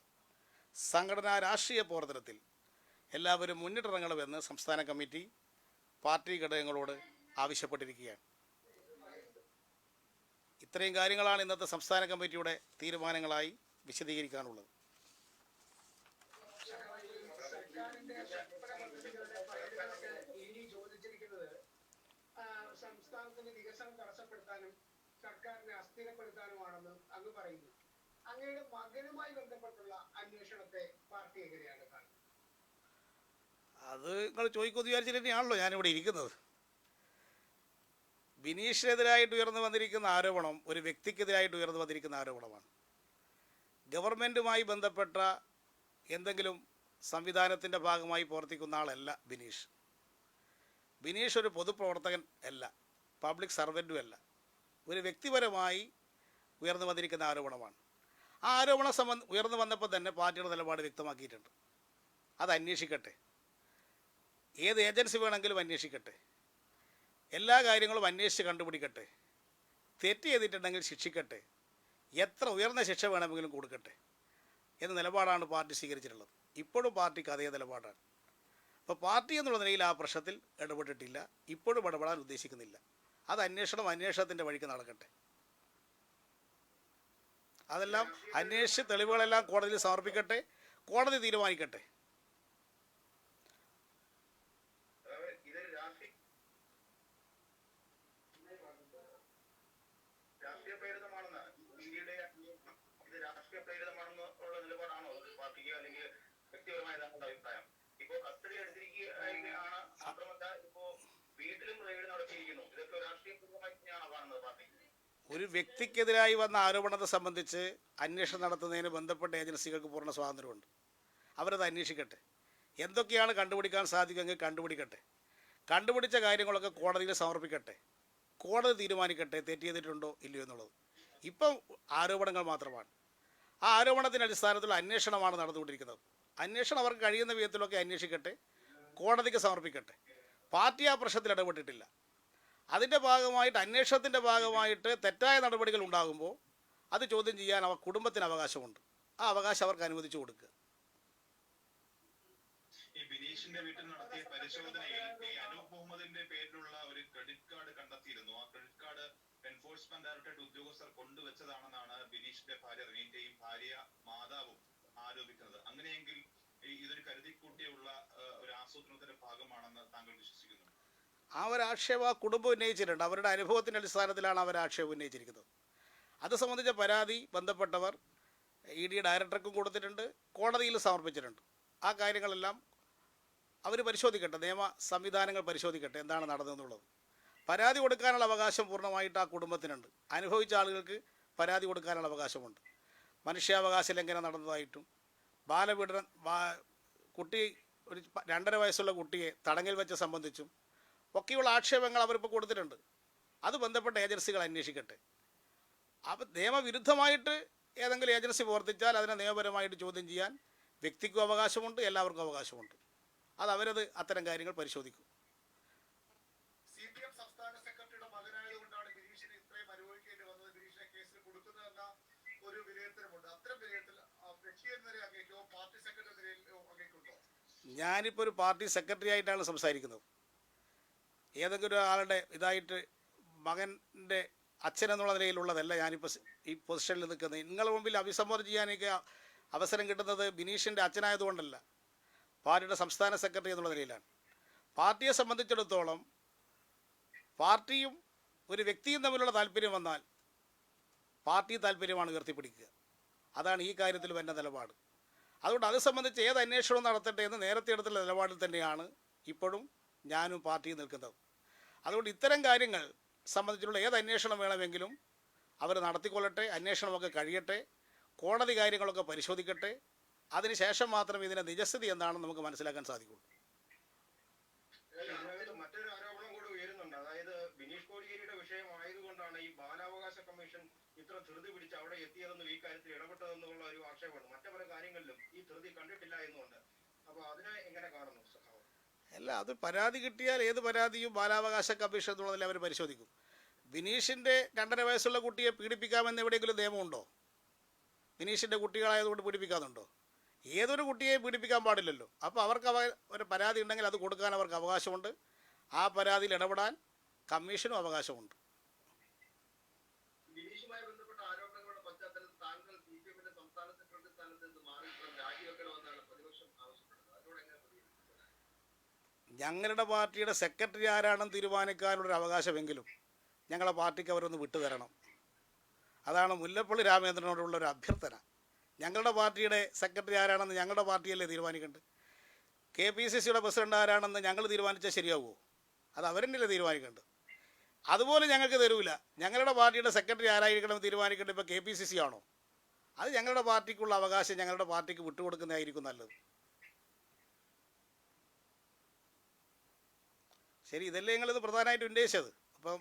സംഘടനാ രാഷ്ട്രീയ പ്രവർത്തനത്തിൽ എല്ലാവരും മുന്നിട്ടിറങ്ങണമെന്ന് സംസ്ഥാന കമ്മിറ്റി പാർട്ടി ഘടകങ്ങളോട് ആവശ്യപ്പെട്ടിരിക്കുകയാണ്. ഇത്രയും കാര്യങ്ങളാണ് ഇന്നത്തെ സംസ്ഥാന കമ്മിറ്റിയുടെ തീരുമാനങ്ങളായി വിശദീകരിക്കാനുള്ളത്. സംസ്ഥാനത്തിന്റെ വികസനം തടസ്സപ്പെടുത്താനും സർക്കാരിനെ സ്ഥിരപ്പെടുത്താനുമാണെന്ന് അങ്ങ് പറയുന്നു. അങ്ങയുടെ മകനുമായി ബന്ധപ്പെട്ടുള്ള അന്വേഷണത്തെ പാർട്ടി എങ്ങനെയാണ് കാണുന്നത്? അത് നിങ്ങൾ ചോദിക്കുമെന്ന് വിചാരിച്ചിട്ട് തന്നെയാണല്ലോ ഞാനിവിടെ ഇരിക്കുന്നത്. ബിനീഷിനെതിരായിട്ട് ഉയർന്നു വന്നിരിക്കുന്ന ആരോപണം ഒരു വ്യക്തിക്കെതിരായിട്ട് ഉയർന്നു വന്നിരിക്കുന്ന ആരോപണമാണ്. ഗവൺമെൻറ്റുമായി ബന്ധപ്പെട്ട എന്തെങ്കിലും സംവിധാനത്തിൻ്റെ ഭാഗമായി പ്രവർത്തിക്കുന്ന ആളല്ല ബിനീഷ്. ബിനീഷ് ഒരു പൊതുപ്രവർത്തകൻ അല്ല, പബ്ലിക് സർവൻറ്റും അല്ല. ഒരു വ്യക്തിപരമായി ഉയർന്നു വന്നിരിക്കുന്ന ആരോപണമാണ്. ആ ആരോപണം ഉയർന്നു വന്നപ്പോൾ തന്നെ പാർട്ടിയുടെ നിലപാട് വ്യക്തമാക്കിയിട്ടുണ്ട്. അത് അന്വേഷിക്കട്ടെ, ഏത് ഏജൻസി വേണമെങ്കിലും അന്വേഷിക്കട്ടെ, എല്ലാ കാര്യങ്ങളും അന്വേഷിച്ച് കണ്ടുപിടിക്കട്ടെ, തെറ്റ് ചെയ്തിട്ടുണ്ടെങ്കിൽ ശിക്ഷിക്കട്ടെ, എത്ര ഉയർന്ന ശിക്ഷ വേണമെങ്കിലും കൊടുക്കട്ടെ എന്ന നിലപാടാണ് പാർട്ടി സ്വീകരിച്ചിട്ടുള്ളത്. ഇപ്പോഴും പാർട്ടിക്ക് അതേ നിലപാടാണ്. അപ്പോൾ പാർട്ടി എന്നുള്ള നിലയിൽ ആ പ്രശ്നത്തിൽ ഇടപെട്ടിട്ടില്ല, ഇപ്പോഴും ഇടപെടാൻ ഉദ്ദേശിക്കുന്നില്ല. അത് അന്വേഷണത്തിൻ്റെ വഴിക്ക് നടക്കട്ടെ. അതെല്ലാം അന്വേഷിച്ച് തെളിവുകളെല്ലാം കോടതിയിൽ സമർപ്പിക്കട്ടെ, കോടതി തീരുമാനിക്കട്ടെ. ഒരു വ്യക്തിക്കെതിരായി വന്ന ആരോപണത്തെ സംബന്ധിച്ച് അന്വേഷണം നടത്തുന്നതിന് ബന്ധപ്പെട്ട ഏജൻസികൾക്ക് പൂർണ്ണ സ്വാതന്ത്ര്യമുണ്ട്. അവരത് അന്വേഷിക്കട്ടെ. എന്തൊക്കെയാണ് കണ്ടുപിടിക്കാൻ സാധിക്കുമെങ്കിൽ കണ്ടുപിടിക്കട്ടെ. കണ്ടുപിടിച്ച കാര്യങ്ങളൊക്കെ കോടതിയിൽ സമർപ്പിക്കട്ടെ. കോടതി തീരുമാനിക്കട്ടെ തെറ്റ് ചെയ്തിട്ടുണ്ടോ ഇല്ലയോ എന്നുള്ളത്. ഇപ്പം ആരോപണങ്ങൾ മാത്രമാണ്. ആ ആരോപണത്തിൻ്റെ അടിസ്ഥാനത്തിലുള്ള അന്വേഷണമാണ് നടന്നുകൊണ്ടിരിക്കുന്നത്. അന്വേഷണം അവർക്ക് കഴിയുന്ന വിധത്തിലൊക്കെ അന്വേഷിക്കട്ടെ, കോടതിക്ക് സമർപ്പിക്കട്ടെ. പാർട്ടി ആ പ്രശ്നത്തിൽ ഇടപെട്ടിട്ടില്ല. അതിൻ്റെ ഭാഗമായിട്ട്, അന്വേഷണത്തിൻ്റെ ഭാഗമായിട്ട് തെറ്റായ നടപടികൾ ഉണ്ടാകുമ്പോൾ അത് ചോദ്യം ചെയ്യാൻ കുടുംബത്തിന് അവകാശമുണ്ട്. ആ അവകാശം അവർക്ക് അനുവദിച്ചു കൊടുക്കുക. ഈ ബിനീഷിന്റെ വീട്ടിൽ നടത്തിയ പരിശോധനയിൽ ഈ അനൂപ് മുഹമ്മദിന്റെ പേരിലുള്ള ഒരു ക്രെഡിറ്റ് കാർഡ് കണ്ടെത്തിയിരുന്നു. ആ ക്രെഡിറ്റ് കാർഡ് എൻഫോഴ്സ്മെന്റ് ഡയറക്ടറേറ്റ് ഉദ്യോഗസ്ഥർ കൊണ്ടുവച്ചതാണെന്നാണ് ബിനീഷിന്റെ ഭാര്യ റീനയും ഭാര്യ മാതാവും ആരോപിക്കുന്നത്. അങ്ങനെയെങ്കിൽ ഇതൊരു കരുതിക്കൂട്ടിയുള്ള ഒരു ആസൂത്രണത്തിന്റെ ഭാഗമാണെന്ന് താങ്കൾ വിശ്വസിക്കുന്നു? ആ ഒരു ആക്ഷേപം കുടുംബം ഉന്നയിച്ചിട്ടുണ്ട്. അവരുടെ അനുഭവത്തിൻ്റെ അടിസ്ഥാനത്തിലാണ് അവർ ആക്ഷേപം ഉന്നയിച്ചിരിക്കുന്നത്. അത് സംബന്ധിച്ച പരാതി ബന്ധപ്പെട്ടവർ ED ഡയറക്ടർക്കും കൊടുത്തിട്ടുണ്ട്, കോടതിയിൽ സമർപ്പിച്ചിട്ടുണ്ട്. ആ കാര്യങ്ങളെല്ലാം അവർ പരിശോധിക്കട്ടെ, നിയമ സംവിധാനങ്ങൾ പരിശോധിക്കട്ടെ എന്താണ് നടന്നതെന്നുള്ളത്. പരാതി കൊടുക്കാനുള്ള അവകാശം പൂർണ്ണമായിട്ട് ആ കുടുംബത്തിനുണ്ട്. അനുഭവിച്ച ആളുകൾക്ക് പരാതി കൊടുക്കാനുള്ള അവകാശമുണ്ട്. മനുഷ്യാവകാശ ലംഘനം നടന്നതായിട്ടും ബാലപീഡനം, കുട്ടി ഒരു 2.5 വയസ്സുള്ള കുട്ടിയെ തടങ്കൽ വെച്ച് സംബന്ധിച്ചും ഒക്കെയുള്ള ആക്ഷേപങ്ങൾ അവരിപ്പോൾ കൊടുത്തിട്ടുണ്ട്. അത് ബന്ധപ്പെട്ട ഏജൻസികൾ അന്വേഷിക്കട്ടെ. അപ്പോൾ നിയമവിരുദ്ധമായിട്ട് ഏതെങ്കിലും ഏജൻസി പ്രവർത്തിച്ചാൽ അതിനെ നിയമപരമായിട്ട് ചോദ്യം ചെയ്യാൻ വ്യക്തിക്കും അവകാശമുണ്ട്, എല്ലാവർക്കും അവകാശമുണ്ട്. അത് അവരത് അത്തരം കാര്യങ്ങൾ പരിശോധിക്കും. CPM സംസ്ഥാന സെക്രട്ടറിയുടെ മകനായതുകൊണ്ടാണ് ബിനീഷിന് ഇത്രയും അനുഭവിക്കേണ്ടി വന്നത്, ബിനീഷിനെ കേസിൽ കൊടുക്കുന്നതെന്ന ഒരു വിലയിരുത്തലുമുണ്ട്. അത്തരം വിലയിരുത്തൽ വ്യക്തി എന്ന നിലയിൽ അങ്ങേക്കോ പാർട്ടി സെക്രട്ടറി എന്ന നിലയിലോ അങ്ങേക്കുണ്ടോ? ഞാനിപ്പോൾ ഒരു പാർട്ടി സെക്രട്ടറി ആയിട്ടാണ് സംസാരിക്കുന്നത്. ഏതെങ്കിലും ഒരാളുടെ ഇതായിട്ട് മകൻ്റെ അച്ഛൻ എന്നുള്ള നിലയിലുള്ളതല്ല ഞാനിപ്പോൾ ഈ പൊസിഷനിൽ നിൽക്കുന്നത്. നിങ്ങളുടെ മുമ്പിൽ അഭിസംബോധന ചെയ്യാനൊക്കെ അവസരം കിട്ടുന്നത് ബിനീഷിൻ്റെ അച്ഛനായതുകൊണ്ടല്ല, പാർട്ടിയുടെ സംസ്ഥാന സെക്രട്ടറി എന്നുള്ള നിലയിലാണ്. പാർട്ടിയെ സംബന്ധിച്ചിടത്തോളം പാർട്ടിയും ഒരു വ്യക്തിയും തമ്മിലുള്ള താല്പര്യം വന്നാൽ പാർട്ടി താല്പര്യമാണ് ഉയർത്തിപ്പിടിക്കുക. അതാണ് ഈ കാര്യത്തിൽ എൻ്റെ നിലപാട്. അതുകൊണ്ട് അത് സംബന്ധിച്ച് ഏത് അന്വേഷണവും നടത്തട്ടെ എന്ന് നേരത്തെ എടുത്തുള്ള നിലപാടിൽ തന്നെയാണ് ഇപ്പോഴും ഞാനും പാർട്ടിയും നിൽക്കുന്നത്. അതുകൊണ്ട് ഇത്തരം കാര്യങ്ങൾ സംബന്ധിച്ചുള്ള ഏത് അന്വേഷണം വേണമെങ്കിലും അവർ നടത്തിക്കൊള്ളട്ടെ, അന്വേഷണമൊക്കെ കഴിയട്ടെ, കോടതി കാര്യങ്ങളൊക്കെ പരിശോധിക്കട്ടെ. അതിനുശേഷം മാത്രമേ ഇതിൻ്റെ നിജസ്ഥിതി എന്താണെന്ന് നമുക്ക് മനസ്സിലാക്കാൻ സാധിക്കുള്ളൂ. മറ്റൊരു ആരോപണം കൂടി ഉയരുന്നുണ്ട്. അതായത് ബിനീഷ് കോടിയേരിയുടെ വിഷയമായതുകൊണ്ടാണ് ഈ ബാലാവകാശ കമ്മീഷൻ ഇത്ര ധൃതി പിടിച്ച് അവിടെ എത്തിയതെന്നും ഈ കാര്യത്തിൽ ഇടപെട്ടതെന്നുള്ള ഒരു ആക്ഷേപമുണ്ട്. മറ്റു പല കാര്യങ്ങളിലും ഈ ധൃതി കണ്ടിട്ടില്ല എന്നുണ്ട്. അപ്പോൾ അതിനെ എങ്ങനെ കാണുന്നു? അല്ല, അത് പരാതി കിട്ടിയാൽ ഏത് പരാതിയും ബാലാവകാശ കമ്മീഷൻ എന്നുള്ളതിൽ അവർ പരിശോധിക്കും. ബിനീഷിൻ്റെ 2.5 വയസ്സുള്ള കുട്ടിയെ പീഡിപ്പിക്കാമെന്ന് എവിടെയെങ്കിലും നിയമമുണ്ടോ? ബിനീഷിൻ്റെ കുട്ടികളായതുകൊണ്ട് പീഡിപ്പിക്കാനുണ്ടോ? ഏതൊരു കുട്ടിയെയും പീഡിപ്പിക്കാൻ പാടില്ലല്ലോ. അപ്പോൾ അവർക്ക് ഒരു പരാതി ഉണ്ടെങ്കിൽ അത് കൊടുക്കാൻ അവർക്ക് അവകാശമുണ്ട്. ആ പരാതിയിൽ ഇടപെടാൻ കമ്മീഷനും അവകാശമുണ്ട്. ബിനീഷുമായി ബന്ധപ്പെട്ട ആരോപണങ്ങളുടെ പശ്ചാത്തലത്തിൽ താങ്കൾ CPMന്റെ സംസ്ഥാന സെക്രട്ടറി സ്ഥാനത്ത് നിന്ന് മാറി രാജിവെക്കണമെന്നാണ് പ്രതിപക്ഷം ആവശ്യപ്പെടുന്നത്. അതോടെ എങ്ങനെ പ്രതികരിക്കും? ഞങ്ങളുടെ പാർട്ടിയുടെ സെക്രട്ടറി ആരാണെന്ന് തീരുമാനിക്കാനുള്ളൊരു അവകാശമെങ്കിലും ഞങ്ങളെ പാർട്ടിക്ക് അവരൊന്ന് വിട്ടുതരണം. അതാണ് മുല്ലപ്പള്ളി രാമചന്ദ്രനോടുള്ള ഒരു അഭ്യർത്ഥന. ഞങ്ങളുടെ പാർട്ടിയുടെ സെക്രട്ടറി ആരാണെന്ന് ഞങ്ങളുടെ പാർട്ടിയല്ലേ തീരുമാനിക്കേണ്ടത്. KPCCയുടെ പ്രസിഡന്റ് ആരാണെന്ന് ഞങ്ങൾ തീരുമാനിച്ചാൽ ശരിയാവുമോ? അത് അവരെന്നല്ലേ തീരുമാനിക്കേണ്ടത്. അതുപോലെ ഞങ്ങൾക്ക് തരൂല. ഞങ്ങളുടെ പാർട്ടിയുടെ സെക്രട്ടറി ആരായിരിക്കണം തീരുമാനിക്കേണ്ടത് ഇപ്പോൾ KPCC ആണോ? അത് ഞങ്ങളുടെ പാർട്ടിക്കുള്ള അവകാശം ഞങ്ങളുടെ പാർട്ടിക്ക് വിട്ടുകൊടുക്കുന്നതായിരിക്കും നല്ലത്. ശരി, ഇതല്ലേ ഞങ്ങളിത് പ്രധാനമായിട്ട് ഉന്നയിച്ചത്. അപ്പം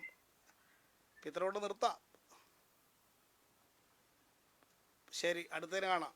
ഇത്രയോട് നിർത്താം. ശരി, അടുത്തതിന് കാണാം.